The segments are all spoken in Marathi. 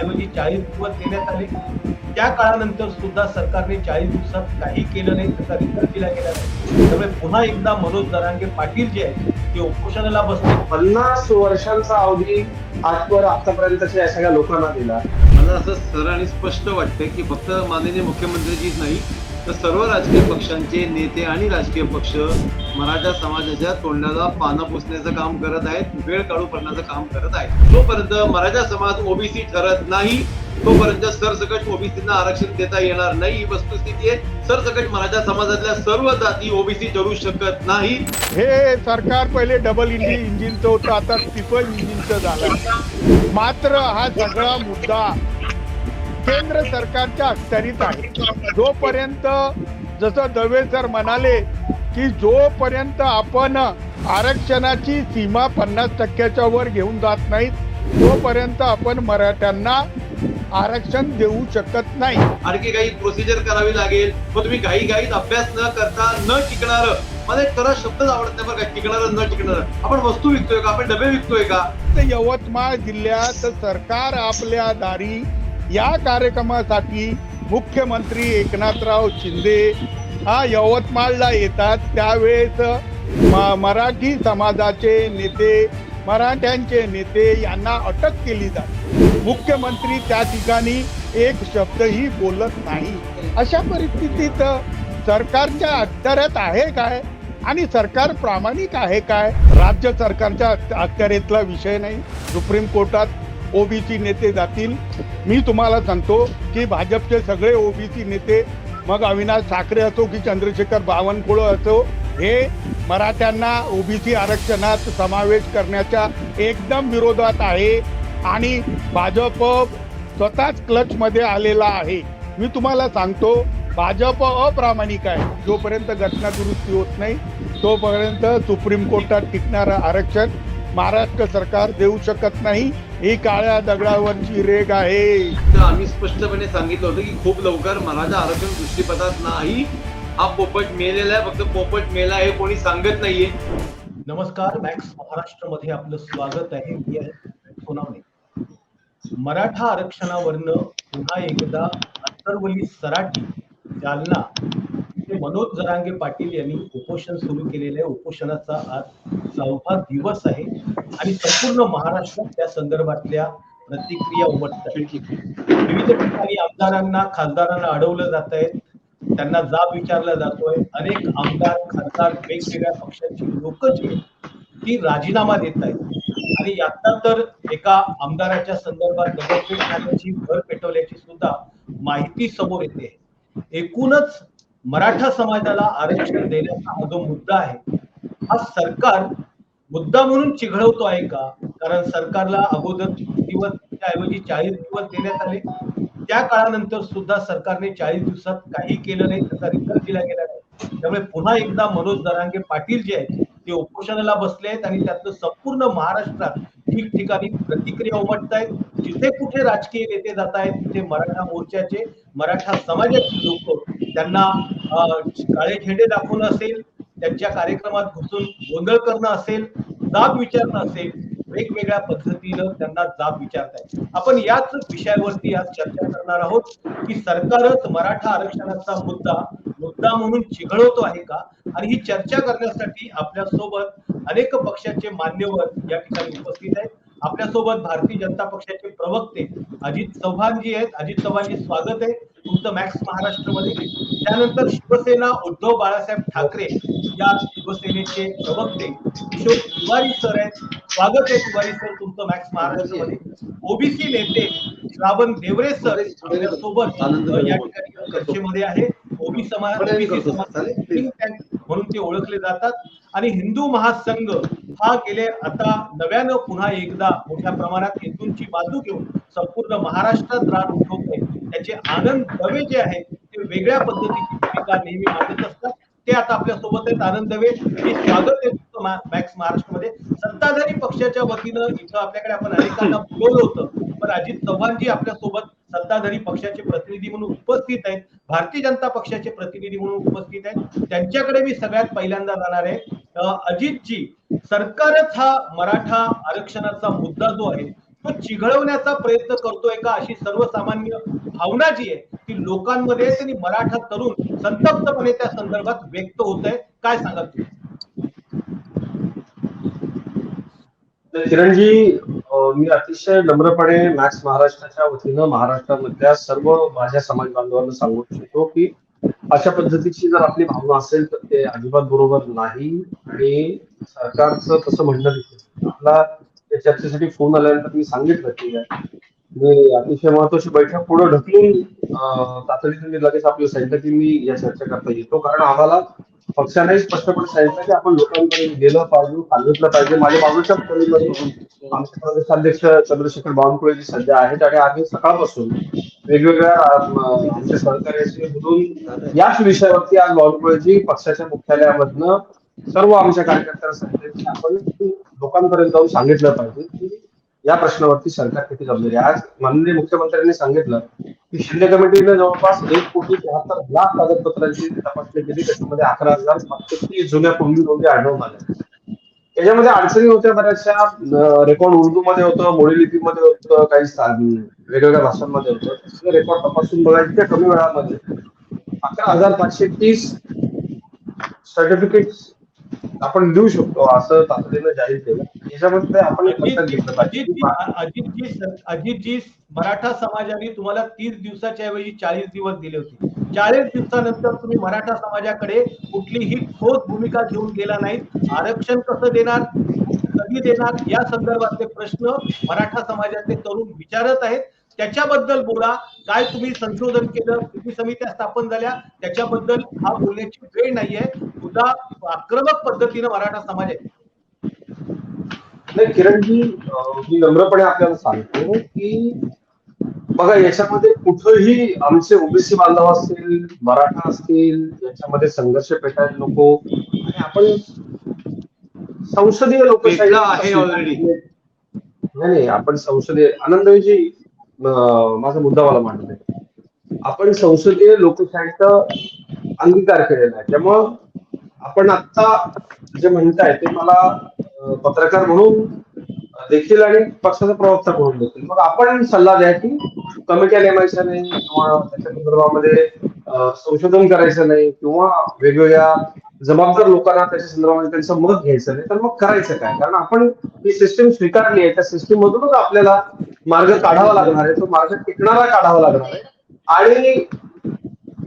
ऐवजी 40 दिवस देण्यात आले. त्या काळानंतर सुद्धा सरकारने 40 दिवसात काही केलं नाही, त्याचा रिझल्ट दिला गेला नाही. त्यामुळे पुन्हा एकदा मनोज जरांगे पाटील जे आहेत ते उपोषणाला बसले. 50 वर्षांचा अवधी आजवर आतापर्यंतच्या या सगळ्या लोकांना दिला. मला असं सरळ आणि स्पष्ट वाटतं की फक्त माननीय मुख्यमंत्रीजीच नाही तर सर्व राजकीय पक्षांचे नेते आणि राजकीय पक्ष मराठा समाजाच्या तोंडाला पानं पुसण्याचं काम करत आहेत, वेळ काढू करण्याचं काम करत आहेत. जोपर्यंत मराठा समाज ओबीसी ठरत नाही तोपर्यंत सरसकट ओबीसींना आरक्षण देता येणार नाही, ही वस्तुस्थिती आहे. सरसकट मराठा समाजातल्या सर्व जाती ओबीसी ठरू शकत नाही. हे सरकार पहिले डबल इंजिनचं होतं, आता ट्रिपल इंजिनचं झालं. मात्र हा सगळा मुद्दा केंद्र सरकारच्या अखत्यारीत आहे. जोपर्यंत जसं दवे सर म्हणाले की जोपर्यंत आपण आरक्षणाची सीमा 50% वर घेऊन जात नाहीत तोपर्यंत आपण मराठ्यांना आरक्षण देऊ शकत नाही. आणखी काही प्रोसिजर करावी लागेल. मग तुम्ही घाईघाईत अभ्यास न करता न टिकणार, मला एक खरा शब्दच आवडत नाही बरं का, टिकणार न टिकणार. आपण वस्तू विकतोय का, आपण डबे विकतोय का? यवतमाळ जिल्ह्यात सरकार आपल्या दारी या कार्यक्रमासाठी मुख्यमंत्री एकनाथराव शिंदे हा यवतमाळला येतात. त्यावेळेस मराठी समाजाचे नेते, मराठ्यांचे नेते यांना अटक केली जाते. मुख्यमंत्री त्या ठिकाणी एक शब्दही बोलत नाही. अशा परिस्थितीत सरकारच्या अखत्यारीत आहे काय आणि सरकार प्रामाणिक आहे काय? राज्य सरकारच्या अखत्यारीतला विषय नाही. सुप्रीम कोर्टात ओबीसी नेते जातील. मी तुम्हाला सांगतो की भाजपचे सगळे ओबीसी नेते, मग अविनाश ठाकरे असो की चंद्रशेखर बावनकुळे असो, हे मराठ्यांना ओबीसी आरक्षणात समावेश करण्याच्या एकदम विरोधात आहे आणि भाजप स्वतःच क्लचमध्ये आलेला आहे. मी तुम्हाला सांगतो भाजप अप्रामाणिक आहे. जोपर्यंत घटना दुरुस्ती होत नाही तोपर्यंत सुप्रीम कोर्टात टिकणारं आरक्षण महाराष्ट्र सरकार देऊ शकत नाही. ही काळ्या दगडावरची रेग आहे. तर आम्ही स्पष्टपणे सांगितलं होतं की खूप लवकर मराठा आरक्षण दृष्टीपथात नाही. हा पोपट मेलेला आहे, फक्त पोपट मेला आहे, कोणी सांगत नाहीये. नमस्कार, मॅक्स महाराष्ट्र मध्ये आपलं स्वागत आहे. मी आहे सोनावणे. मराठा आरक्षणावरनं पुन्हा एकदा अंतरवली सराटी जालना इथे मनोज जरांगे पाटील यांनी उपोषण सुरू केलेलं आहे. उपोषणाचा आज 6वा दिवस आहे आणि संपूर्ण महाराष्ट्रात त्या संदर्भातल्या प्रतिक्रिया उमटतात. विविध ठिकाणी आमदारांना, खासदारांना अडवलं जात आहे, त्यांना जाब विचारला जातोय. अनेक आमदार, खासदार, वेगवेगळ्या पक्षाची लोक जी ती राजीनामा देत आहेत आणि आता तर एका आमदाराच्या संदर्भात दगडफेक झाल्याची, घर पेटवल्याची सुद्धा माहिती समोर येते. एकूणच मराठा समाजाला आरक्षण देण्याचा हा जो मुद्दा आहे, हा सरकार मुद्दा म्हणून चिघळवतो आहे का? कारण सरकारला अगोदर 30 दिवस ऐवजी 40 दिवस देण्यात आले. त्या काळानंतर सुद्धा सरकारने 40 दिवसात काही केलं नाही, त्याचा रिझल्ट दिला गेला नाही. त्यामुळे पुन्हा एकदा मनोज जरांगे पाटील जे आहेत ते उपोषणाला बसले आहेत आणि त्यातलं संपूर्ण महाराष्ट्रात ठिकठिकाणी प्रतिक्रिया उमटत आहेत. जिथे कुठे राजकीय नेते जात आहेत तिथे मराठा मोर्चाचे, मराठा समाजाचे लोक त्यांना काळे झेंडे दाखवणं असेल, त्यांच्या कार्यक्रमात घुसून गोंधळ करणं असेल, जाब विचारणं असेल, वेगवेगळ्या पद्धतीनं त्यांना जाब विचारतायत. आपण याच विषयावरती आज चर्चा करणार आहोत की सरकारच मराठा आरक्षणाचा मुद्दा म्हणून चिघळवतो आहे का? आणि ही चर्चा करण्यासाठी आपल्या सोबत अनेक पक्षाचे मान्यवर या ठिकाणी उपस्थित आहेत. आपल्यासोबत भारतीय जनता पक्षाचे प्रवक्ते अजित चव्हाणजी आहेत. अजित चव्हाणजी, स्वागत आहे तुमचं मॅक्स महाराष्ट्रमध्ये. त्यानंतर शिवसेना उद्धव बाळासाहेब ठाकरे या शिवसेनेचे प्रवक्ते किशोर तिवारी सर आहेत. स्वागत आहे तिवारी सर तुमचं मॅक्स महाराष्ट्रमध्ये. ओबीसी नेते श्रावण देवरे सर आपल्यासोबत या ठिकाणी चर्चेमध्ये आहे. ओबीसी समाज थिंक टँक म्हणून ते ओळखले जातात. आणि हिंदू महासंघ हा गेले आता नव्यानं पुन्हा एकदा मोठ्या प्रमाणात हिंदूंची बाजू घेऊन संपूर्ण महाराष्ट्रात रान उठवतोय. त्याचे आनंद दवे जे आहेत ते वेगळ्या पद्धतीची भूमिका नेहमी मांडत असतात. ते आता आपल्या सोबत आहेत. आनंद दवे, हे स्वागत आहे मॅक्स महाराष्ट्रमध्ये. सत्ताधारी पक्षाच्या वतीनं इथं आपल्याकडे आपण अनेकांना बोलवलं होतं, पण अजित चव्हाणजी आपल्या सोबत सत्ताधारी पक्षाचे प्रतिनिधी म्हणून उपस्थित आहेत, भारतीय जनता पक्षाचे प्रतिनिधी म्हणून उपस्थित आहेत. त्यांच्याकडे मी सगळ्यात पहिल्यांदा जाणार आहे. अजितजी, सरकारच हा मराठा आरक्षणाचा मुद्दा जो आहे तो चिघळवण्याचा प्रयत्न करतोय का, अशी सर्वसामान्य भावना जी आहे ती लोकांमध्ये त्यांनी मराठा तरुण संतप्तपणे त्या संदर्भात व्यक्त होत आहे. काय सांगाल तुम्ही? किरणजी, मी अतिशय नम्रपणे मॅक्स महाराष्ट्राच्या वतीनं महाराष्ट्रामधल्या सर्व माझ्या समाज बांधवांना सांगू इच्छितो की अशा पद्धतीची जर आपली भावना असेल तर ते अजिबात बरोबर नाही. आणि सरकारचं तसं म्हणणं देखील आपला त्या चर्चेसाठी फोन आल्यानंतर मी सांगितलं की मी अतिशय महत्वाची बैठक पुढे ढकलून तातडीने मी लगेच आपलं सांगितलं की मी या चर्चा करता येतो, कारण आम्हाला पक्षाने स्पष्टपणे सांगितलं की आपण लोकांपर्यंत गेलं पाहिजे, सांगितलं पाहिजे. माझ्या बाजूच्या खोलीमध्ये आमचे प्रदेशाध्यक्ष चंद्रशेखर बावनकुळे सध्या आहेत आणि आम्ही सकाळपासून वेगवेगळ्या आमच्या सहकार्याशी बोलून याच विषयावरती आज बावनकुळेजी पक्षाच्या मुख्यालयामधनं सर्व आमच्या कार्यकर्त्यांना सांगितलं की आपण लोकांपर्यंत जाऊन सांगितलं पाहिजे की या प्रश्नावरती सरकार किती गंभीर आहे. आज माननीय मुख्यमंत्र्यांनी सांगितलं की शिंदे कमिटीने जवळपास 1,73,00,000 कागदपत्रांची तपासणी केली, त्याच्यामध्ये 11,530 जुन्या कुंडी नोंदी आढळून आल्या. त्याच्यामध्ये अडचणी होत्या बऱ्याचशा. रेकॉर्ड उर्दूमध्ये होतं, मोडी लिपीमध्ये होतं, काही वेगवेगळ्या भाषांमध्ये होतं. रेकॉर्ड तपासून बघायचे त्या कमी वेळामध्ये 11,530 सर्टिफिकेट आपण देऊ शकतो असं तातडीनं जाहीर केलं. याच्यामध्ये आपण लक्षात घेतलं पाहिजे. अजितजी, मराठा समाजाने तुम्हाला 30 दिवसाच्या ऐवजी 40 दिवस दिले होते. 40 दिवसानंतर तुम्ही मराठा समाजाकडे कुठलीही ठोस भूमिका घेऊन गेला नाही. आरक्षण कसं देणार, कधी देणार, या संदर्भातले प्रश्न मराठा समाजाचे तरुण विचारत आहेत. त्याच्याबद्दल बोला. काय तुम्ही संशोधन केलं, किती समित्या स्थापन झाल्या, त्याच्याबद्दल हा बोलण्याची वेळ नाहीये. सुद्धा आक्रमक पद्धतीनं मराठा समाज आहे. नाही किरणजी, मी नम्रपणे आपल्याला सांगतो की बघा, याच्यामध्ये कुठंही आमचे ओबीसी बांधव असतील, मराठा असतील, याच्यामध्ये संघर्ष पेटायला नको. आणि आपण संसदीय लोकशाही आहे ऑलरेडी. नाही, आपण संसदीय आनंदजी माझा मुद्दा मला मांडत आहे. आपण संसदीय लोकशाहीचा अंगीकार केलेला आहे. त्यामुळं आपण आता जे म्हणताय ते मला पत्रकार म्हणून देखील आणि पक्षाचा प्रवक्ता म्हणून देखील मग आपण सल्ला द्या की कमिट्या नेमायच्या नाही किंवा त्याच्या संदर्भामध्ये संशोधन करायचं नाही किंवा वेगवेगळ्या जबाबदार लोकांना त्याच्या संदर्भामध्ये त्यांचं मत घ्यायचं नाही, तर मग करायचं काय? कारण आपण ही सिस्टीम स्वीकारली आहे, त्या सिस्टीम मधूनच आपल्याला मार्ग काढावा लागणार आहे. तो मार्ग टिकणारा काढावा लागणार आहे. आणि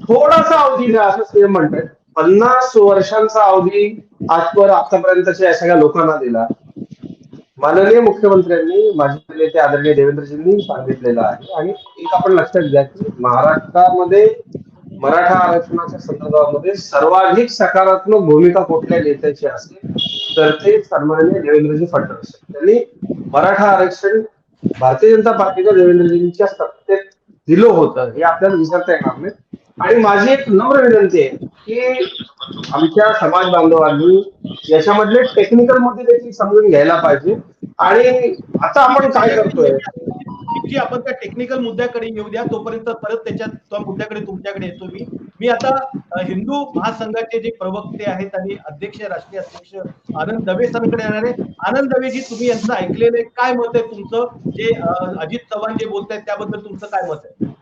थोडासा अवधी द्या असं सीएम म्हणतात. 50 वर्षांचा अवधी आतापर्यंतच्या या सगळ्या लोकांना दिला. माननीय मुख्यमंत्र्यांनी, माजी नेते आदरणीय देवेंद्रजींनी सांगितलेलं आहे. आणि एक आपण लक्षात घ्या की महाराष्ट्रामध्ये मराठा आरक्षणाच्या संदर्भामध्ये सर्वाधिक सकारात्मक भूमिका कुठल्या नेत्याची असेल तर ते सन्माननीय देवेंद्रजी फडणवीस. त्यांनी मराठा आरक्षण भारतीय जनता पार्टीच्या देवेंद्रजींच्या सत्तेत दिलं होतं हे आपल्याला विसरता येणार नाही. आणि माझी एक नम्र विनंती आहे की आमच्या समाज बांधवांनी याच्यामधले टेक्निकल मुद्दे देखील समजून घ्यायला पाहिजे. आणि आता आपण काय करतोय, आपण त्या टेक्निकल मुद्द्याकडे येऊ द्या. तोपर्यंत परत त्या मुद्द्याकडे तुमच्याकडे येतो. मी आता हिंदू महासंघाचे जे प्रवक्ते आहेत आणि अध्यक्ष, राष्ट्रीय अध्यक्ष आनंद दवे सरांकडे येणार आहे. आनंद दवेजी, तुम्ही यांचं ऐकलेलं आहे, काय मत आहे तुमचं? जे अजित चव्हाण जे बोलतायत त्याबद्दल तुमचं काय मत आहे?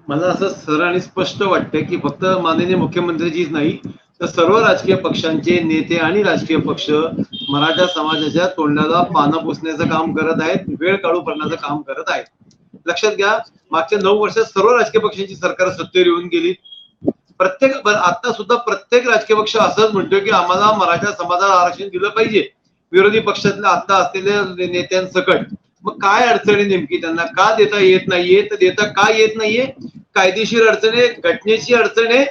मला असं सरळ आणि स्पष्ट वाटतं की फक्त माननीय मुख्यमंत्रीजीच नाही तर सर्व राजकीय पक्षांचे नेते आणि राजकीय पक्ष मराठा समाजाच्या तोंडाला पानं पुसण्याचं काम करत आहेत, वेळ काढू करण्याचं काम करत आहेत. लक्षात घ्या, मागच्या 9 वर्षात सर्व राजकीय पक्षांची सरकार सत्तेवर येऊन गेली. आता सुद्धा प्रत्येक राजकीय पक्ष असंच म्हणतोय की आम्हाला मराठा समाजाला आरक्षण दिलं पाहिजे, विरोधी पक्षातल्या आता असलेल्या नेत्यांसकट. मग काय अडचणी नेमकी त्यांना का देता येत नाहीये? तर देता का येत नाहीये? कायदेशीर अडचण आहे, घटनेची अडचण आहे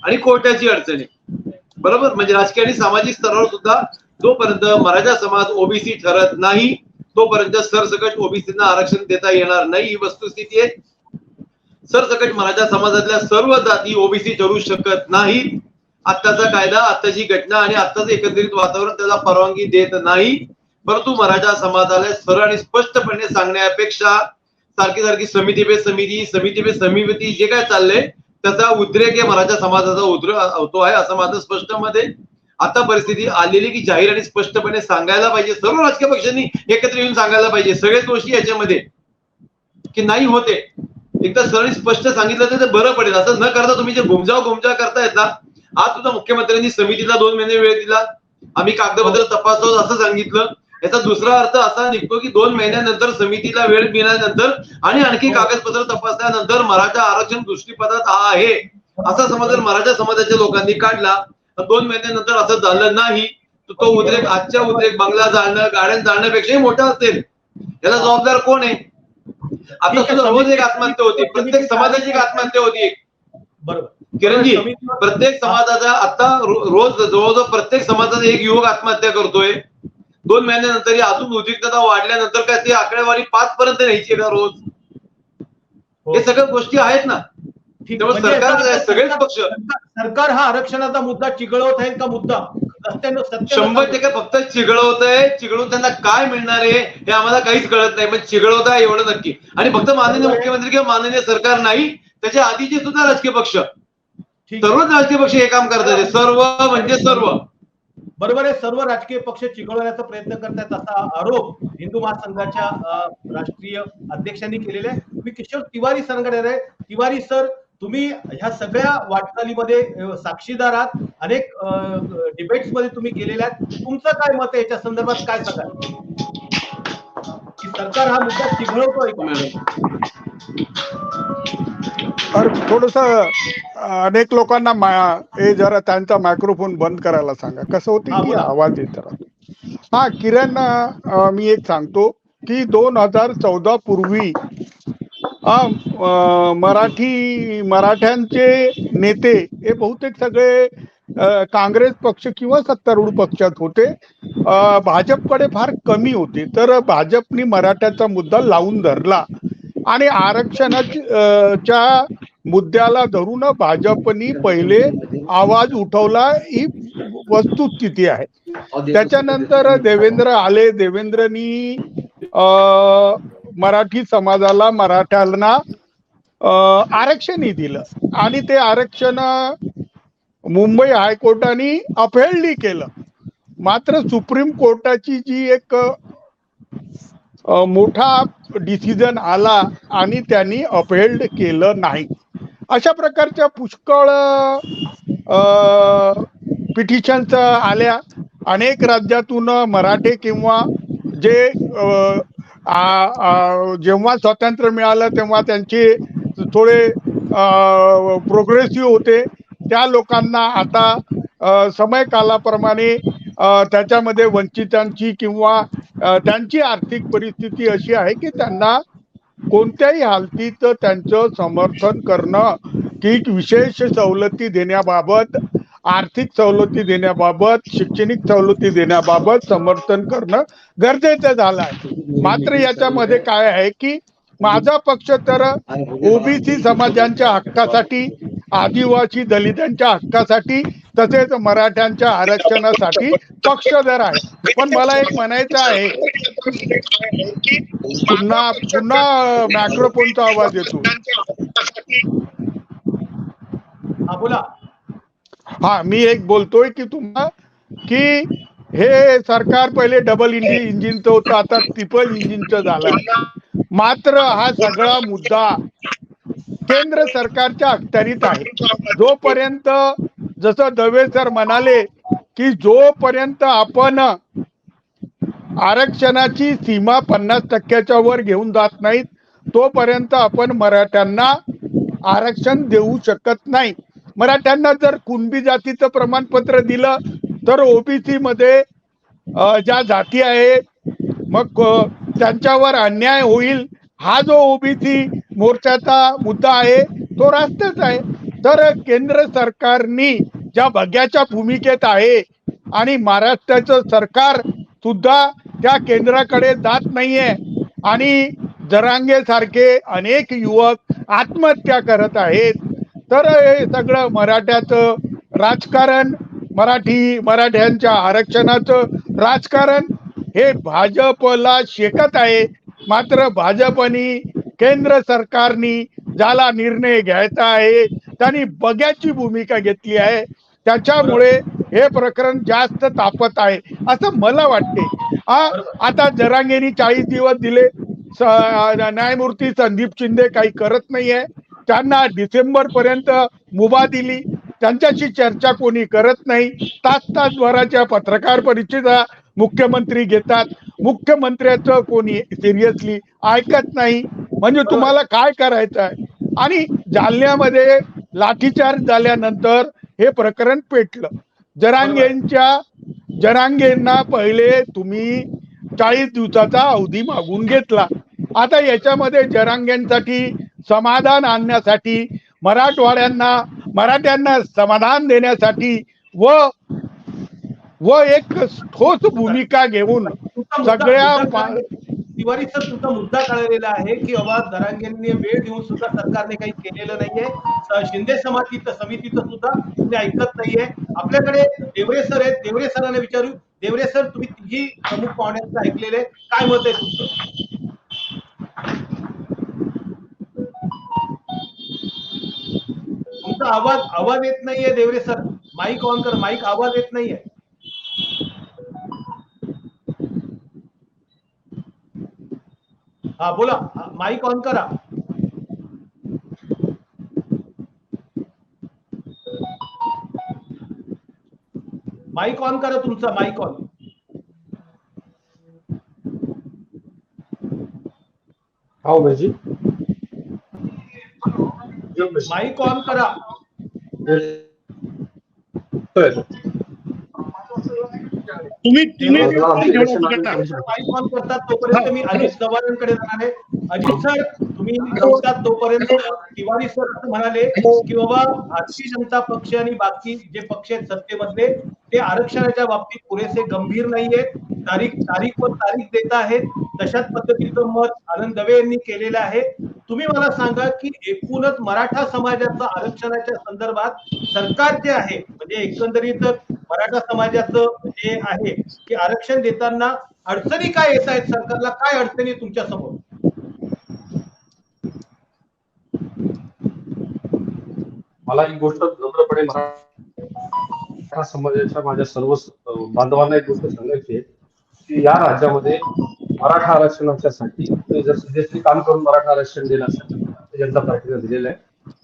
आणि कोर्टाची अडचण आहे. बरोबर, म्हणजे राजकीय आणि सामाजिक स्तरावर सुद्धा जोपर्यंत मराठा समाज ओबीसी ठरत नाही तोपर्यंत सरसकट ओबीसींना आरक्षण देता येणार नाही, ही वस्तुस्थिती आहे. सरसकट मराठा समाजातल्या सर्व जाती ओबीसी ठरू शकत नाहीत. आत्ताचा कायदा, आत्ताची घटना आणि आत्ताच एकंदरीत वातावरण त्याला परवानगी देत नाही. परंतु मराठा समाजाला सरळ आणि स्पष्टपणे सांगण्यापेक्षा सारखी समिती पे समिती जे काय चाललंय त्याचा उद्रेक हे मराठा समाजाचा होतो आहे असं माझं स्पष्ट मत आहे. आता परिस्थिती आलेली की जाहीर आणि स्पष्टपणे सांगायला पाहिजे, सर्व राजकीय पक्षांनी एकत्र येऊन सांगायला पाहिजे सगळेच गोष्टी याच्यामध्ये की नाही होते. एकदा सरळ स्पष्ट सांगितलं तर ते बरं पडेल. असं न करता तुम्ही जे घुमजाव करतायत ना, आज सुद्धा मुख्यमंत्र्यांनी समितीला 2 महिने वेळ दिला, आम्ही कागदपत्र तपासतो असं सांगितलं. याचा दुसरा अर्थ असा निघतो की 2 महिन्यानंतर समितीला वेळ मिळाल्यानंतर आणि आणखी कागदपत्र तपासल्यानंतर मराठा आरक्षण दृष्टीपथात आहे असा समज जर मराठा समाजाच्या लोकांनी काढला, 2 महिन्यानंतर असं झालं नाही तर तो उद्रेक आजच्या उद्रेक बंगला जाळणं, गाड्या जाळण्यापेक्षाही मोठा असेल. याला जबाबदार कोण आहे? आता सुद्धा रोज एक आत्महत्या होती, प्रत्येक समाजाची एक आत्महत्या होती. बरोबर किरणजी, प्रत्येक समाजाचा आता रोज जवळजवळ प्रत्येक समाजाचा एक युवक आत्महत्या करतोय. 2 महिन्यानंतर अजून उद्रिक्तता वाढल्यानंतर काय ती आकडेवारी 5 पर्यंत न्यायची का रोज? हे सगळ्या गोष्टी आहेत ना. त्यामुळे सरकार सगळेच पक्ष सरकार हा आरक्षणाचा मुद्दा चिघळवत आहे का मुद्दा 100% फक्त चिघळून त्यांना काय मिळणार आहे हे आम्हाला काहीच कळत नाही. पण चिघळवत आहे एवढं नक्की. आणि फक्त माननीय मुख्यमंत्री किंवा माननीय सरकार नाही, त्याच्या आधीचे सुद्धा राजकीय पक्ष, सर्वच राजकीय पक्ष हे काम करतात. सर्व म्हणजे सर्व. बरोबर आहे, सर्व राजकीय पक्ष चिघळवण्याचा प्रयत्न करतात असा आरोप हिंदू महासंघाच्या राष्ट्रीय अध्यक्षांनी केलेला आहे. मी किशोर तिवारी सरांकडे आहे. तिवारी सर, तुम्ही ह्या सगळ्या वाटचालीमध्ये साक्षीदार आहात, अनेक डिबेट्स मध्ये तुम्ही गेलेले आहात. तुमचं काय मत आहे याच्या संदर्भात, काय सांगाल की सरकार हा मुद्दा चिघळवतोय का? थोडस अनेक लोकांना हे जरा त्यांचा मायक्रोफोन बंद करायला सांगा. कसं होतं की आवाज येत राहतो. हा किरण, मी एक सांगतो की 2014 पूर्वी मराठ्यांचे नेते हे बहुतेक सगळे काँग्रेस पक्ष किंवा सत्तारूढ पक्षात होते, भाजपकडे फार कमी होते. तर भाजपनी मराठ्याचा मुद्दा लावून धरला आणि आरक्षणाच्या मुद्द्याला धरून भाजपनी पहिले आवाज उठवला, ही वस्तुस्थिती आहे. त्याच्यानंतर देवेंद्र आले. देवेंद्रनी मराठी समाजाला, मराठ्यांना आरक्षणही दिलं आणि ते आरक्षण मुंबई हायकोर्टाने अपहेल्ड केलं. मात्र सुप्रीम कोर्टाची जी एक मोठा डिसिजन आला आणि त्यांनी अपहेल्ड केलं नाही. अशा प्रकारच्या पुष्कळ पिटिशन्स आल्या. अनेक राज्यातून मराठे किंवा जे जेव्हा स्वातंत्र्य मिळालं तेव्हा त्यांचे थोडे प्रोग्रेसिव्ह होते, त्या लोकांना आता समय कालाप्रमाणे त्याच्यामध्ये वंचितांची किंवा त्यांची आर्थिक परिस्थिती अशी आहे की त्यांना कोणत्याही हालतीत त्यांचं समर्थन करणं, की विशेष सवलती देण्याबाबत, आर्थिक सवलती देण्याबाबत, शैक्षणिक सवलती देण्याबाबत समर्थन करणं गरजेचं झालं आहे. मात्र याच्यामध्ये काय आहे की माझा पक्ष तर ओबीसी समाजांच्या हक्कासाठी, आदिवासी दलितांच्या हक्कासाठी, तसेच मराठ्यांच्या आरक्षणासाठी पक्षधर आहे. पण मला एक म्हणायचं आहे, पुन्हा मायक्रोफोनचा आवाज येतो. हा बोला. हा, मी एक बोलतोय की तुम्हाला की हे सरकार पहिले डबल इंजिनचं होतं, आता ट्रिपल इंजिनचं झालं. मात्र हा सगळा मुद्दा केंद्र सरकारच्या अखत्यारीत आहे. जोपर्यंत, जसं दवे सर म्हणाले की जोपर्यंत आपण आरक्षणाची सीमा 50% वर घेऊन जात नाहीत, तोपर्यंत आपण मराठ्यांना आरक्षण देऊ शकत नाही. मराठ्यांना जर कुणबी जातीचं प्रमाणपत्र दिलं तर ओबीसी मध्ये ज्या जाती आहेत मग त्यांच्यावर अन्याय होईल. हा जो ओबीसी मोर्चाचा मुद्दा आहे तो राष्ट्रच आहे. तर केंद्र सरकारनी ज्या भग्याच्या भूमिकेत आहे आणि महाराष्ट्राचं सरकार सुद्धा त्या केंद्राकडे जात नाहीये आणि जरांगे सारखे अनेक युवक आत्महत्या करत आहेत. तर हे सगळं मराठ्याचं राजकारण, मराठ्यांच्या आरक्षणाचं राजकारण हे भाजपला शेकत आहे. मात्र भाजपनी, केंद्र सरकारनी ज्याला निर्णय घ्यायचा आहे त्यांनी बग्याची भूमिका घेतली आहे. त्याच्यामुळे हे प्रकरण जास्त तापत आहे असं मला वाटते. आता जरांगेनी 40 दिवस दिले, न्यायमूर्ती संदीप शिंदे काही करत नाहीये, त्यांना डिसेंबर पर्यंत मुभा दिली, त्यांच्याशी चर्चा कोणी करत नाही. तासभराच्या पत्रकार परिषदा मुख्यमंत्री घेतात, मुख्यमंत्र्याचं कोणी सिरियसली ऐकत नाही. म्हणजे तुम्हाला काय करायचं आहे? आणि जालन्यामध्ये लाठीचार्ज झाल्यानंतर हे प्रकरण पेटलं. जरांगेंना पहिले तुम्ही 40 दिवसाचा अवधी मागून घेतला. आता याच्यामध्ये जरांगेंसाठी समाधान आणण्यासाठी, मराठ्यांना समाधान देण्यासाठी व एक ठोस भूमिका घेऊन सगळ्या तिवारी सर, तुमचा मुद्दा कळलेला आहे की बाबा जरांगेंनी वेळ देऊन सुद्धा सरकारने काही केलेलं नाहीये. शिंदे समितीचं सुद्धा तुम्ही ऐकत नाहीये. आपल्याकडे देवरे सर आहेत, देवरे सरांना विचारू. देवरे सर, तुम्ही तिघी प्रमुख पाहुण्यांचं ऐकलेले, काय मत आहे तुमचं? तुमचा आवाज येत नाहीये देवरे सर. माईक ऑन कर. माईक, आवाज येत नाहीये. हा बोला, माईक ऑन करा. माईक ऑन करा तुमचा, माईक ऑन. हो भाजी, माईक ऑन करा. तुम्ही माईक ऑन करतात तोपर्यंत मी अजित चव्हाणांकडे जाणार आहे. अजित सर, तुम्ही बोलतात तोपर्यंत तिवारी सर असं म्हणाले की बाबा भारतीय जनता पक्ष आणि बाकी जे पक्ष आहेत सत्तेमधले, ते आरक्षणाच्या बाबतीत पुरेसे गंभीर नाहीयेत. तारीख देत आहेत. तशाच पद्धतीचं मत आनंद दवे यांनी केलेलं आहे. तुम्ही मला सांगा की एकूणच मराठा समाजाचं आरक्षणाच्या संदर्भात सरकार जे आहे, म्हणजे एकंदरीत मराठा समाजाचं जे आहे की आरक्षण देताना अडचणी काय येत आहेत, सरकारला काय अडचणी तुमच्या समोर? मला एक गोष्ट नम्रपणे मराठा समाजाच्या माझ्या सर्व बांधवांना एक गोष्ट सांगायची आहे की या राज्यामध्ये मराठा आरक्षणाच्यासाठी जर सिरियसली काम करून मराठा आरक्षण देण्यासाठी भारतीय जनता पार्टीने दिलेलं आहे.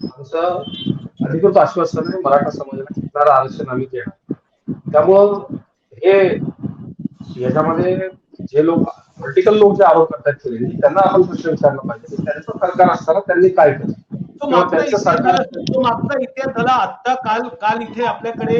आमचं अधिकृत आश्वासन आहे, मराठा समाजाला शिकणारं आरक्षण आम्ही देणार. त्यामुळं हे याच्यामध्ये जे लोक पॉलिटिकल लोक जे आरोप करतात त्यांना आपण प्रश्न विचारला पाहिजे, त्यांचं सरकार असताना त्यांनी काय केलं. तो मागचा इतिहास झाला. आता काल इथे आपल्याकडे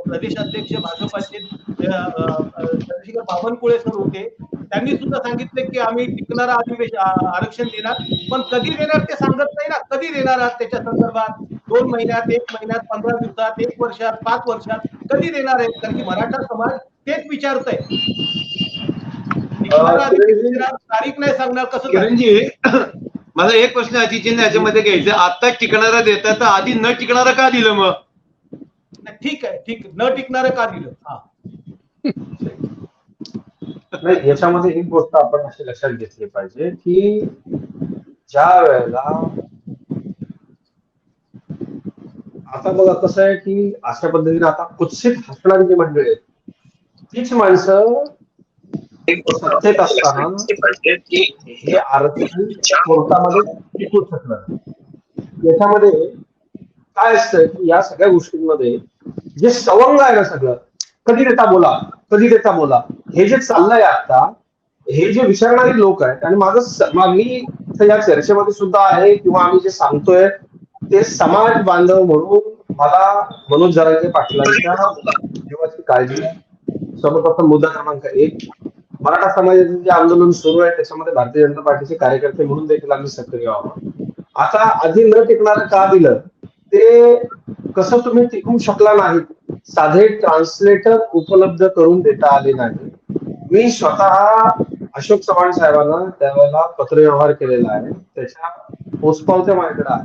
प्रदेश अध्यक्ष भाजपाचे चंद्रशेखर बावनकुळे सर होते. त्यांनी सुद्धा सांगितले की आम्ही टिकणारा आरक्षण देणार, पण कधी देणार ते सांगत नाही ना. कधी देणार आहात त्याच्या संदर्भात? 2 महिन्यात, 1 महिन्यात, 15 दिवसात, 1 वर्षात, 5 वर्षात कधी देणार आहेत? कारण की मराठा समाज तेच विचारत आहे. तारीख नाही सांगणार कसं? किरणजी, माझा एक प्रश्न अजितजींना याच्यामध्ये घ्यायचा, आता टिकणारा देतात तर आधी न टिकणारा का दिलं मग? ठीक आहे, ठीक, न टिकणारं का दिलं? हा, नाही, याच्यामध्ये एक गोष्ट आपण अशी लक्षात घेतली पाहिजे की ज्या वेळेला आता बघा कसं आहे की अशा पद्धतीने आता कुत्सित हसणारी जी मंडळी आहेत तीच माणसं सत्तेत असताना हे आरक्षण कोर्टामध्ये टिकू शकणार. याच्यामध्ये काय असतं की या सगळ्या गोष्टींमध्ये जे सवंग आहे ना, सगळं कधी देता बोला हे जे चाललंय आता, हे जे विचारणारे लोक आहेत, आणि मी या चर्चेमध्ये सुद्धा आहे किंवा आम्ही जे सांगतोय ते समाज बांधव म्हणून मला मनोज जरांगे पाटलांच्या जीवाची काळजी. सर्वप्रथम मुद्दा क्रमांक 1, मराठा समाजाचे जे आंदोलन सुरू आहे त्याच्यामध्ये भारतीय जनता पार्टीचे कार्यकर्ते म्हणून देखील आम्ही सक्रिय आहोत. आता आधी न टिकणारं का दिलं ते कसं तुम्ही टिकवू शकला नाही? साधे ट्रान्सलेटर उपलब्ध करून देता आले नाही. मी स्वतः अशोक चव्हाण साहेबांना त्यावेळेला पत्रव्यवहार केलेला आहे, त्याच्या पोचपावत्या माझ्याकडे आहे,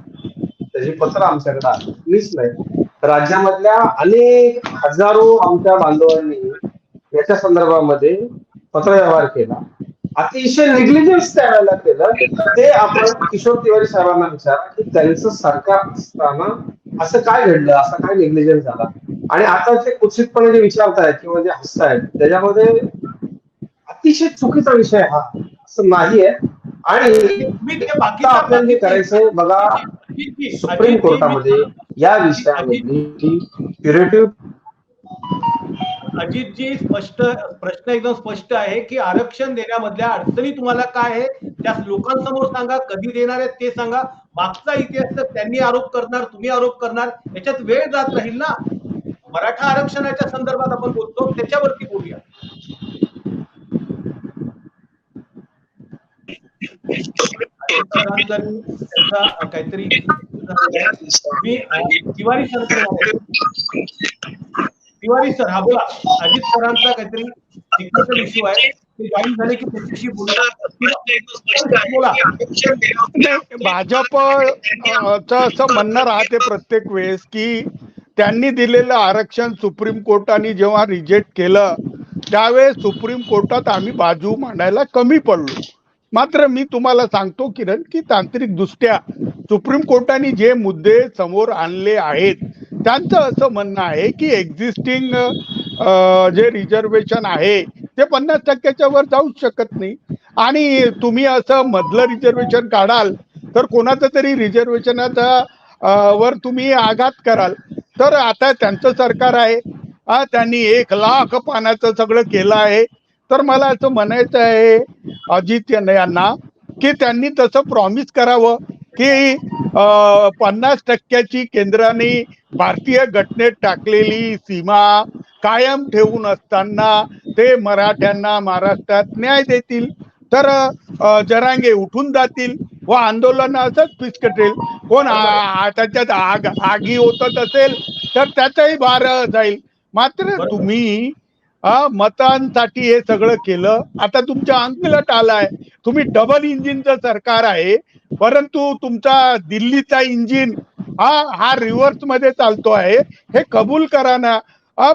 त्याची पत्र आमच्याकडे आहे. मीच नाही, राज्यामधल्या अनेक हजारो आमच्या बांधवांनी याच्या संदर्भामध्ये पत्रव्यवहार केला. अतिशय निग्लिजन्स त्यावेळेला केलं. ते आपण किशोर तिवारी साहेबांना विचारा की त्यांचं सरकार असताना असं काय घडलं, असा काय निग्लिजन्स झाला. आणि आता जे कुत्सितपणे जे विचारतायत किंवा जे हसतायत त्याच्यामध्ये अतिशय चुकीचा विषय हा असं नाहीये. आणि तुम्ही ते आता आपल्याला जे करायचंय बघा, सुप्रीम कोर्टामध्ये या विषयामधली क्युरेटिव्ह अजितजी प्रश्न एकदम स्पष्ट आहे की आरक्षण देण्यामधल्या अडचणी तुम्हाला काय आहे त्या लोकांसमोर सांगा, कधी देणार आहेत ते सांगा. मागचा इतिहास तर त्यांनी आरोप करणार, तुम्ही आरोप करणार, याच्यात वेळ जात राहील ना. मराठा आरक्षणाच्या संदर्भात आपण बोलतो, त्याच्यावरती बोलूया. त्यांचा काहीतरी तिवारी सर हा बोला. अजित सरांचा काहीतरी टेक्निकल इश्यू आहे, ते जॉईन झाले की त्याच्याशी बोला. भाजपचं असं म्हणणं राहते प्रत्येक वेळेस की त्यांनी दिलेलं आरक्षण सुप्रीम कोर्टाने जेव्हा रिजेक्ट केलं त्यावेळेस सुप्रीम कोर्टात आम्ही बाजू मांडायला कमी पडलो. मात्र मी तुम्हाला सांगतो किरण की तांत्रिक दृष्ट्या सुप्रीम कोर्टाने जे मुद्दे समोर आणले आहेत त्यांचं असं म्हणणं आहे की एक्झिस्टिंग जे रिझर्वेशन आहे ते 50% वर जाऊच शकत नाही. आणि तुम्ही असं मधलं रिझर्वेशन काढाल तर कोणाचं तरी रिझर्वेशनाचा वर तुम्ही आघात कराल. तर आता त्यांचं सरकार आहे, त्यांनी 1,00,000 पानाचं सगळं केलं आहे. तर मला असं म्हणायचं आहे अजित यांना की त्यांनी तसं प्रॉमिस करावं की 50% केंद्राने भारतीय घटनेत टाकलेली सीमा कायम ठेवून असताना ते मराठ्यांना महाराष्ट्रात न्याय देतील. तर जरांगे उठून जातील व आंदोलन असंच पिचकटेल. कोण त्याच्यात आगी होत असेल तर त्याचाही भार जाईल. मात्र तुम्ही मतांसाठी हे सगळं केलं. आता तुमच्या अंगलट आलाय. तुम्ही डबल इंजिनचं सरकार आहे परंतु तुमचा दिल्लीचा इंजिन हा रिव्हर्स मध्ये चालतो आहे, हे कबूल करा ना.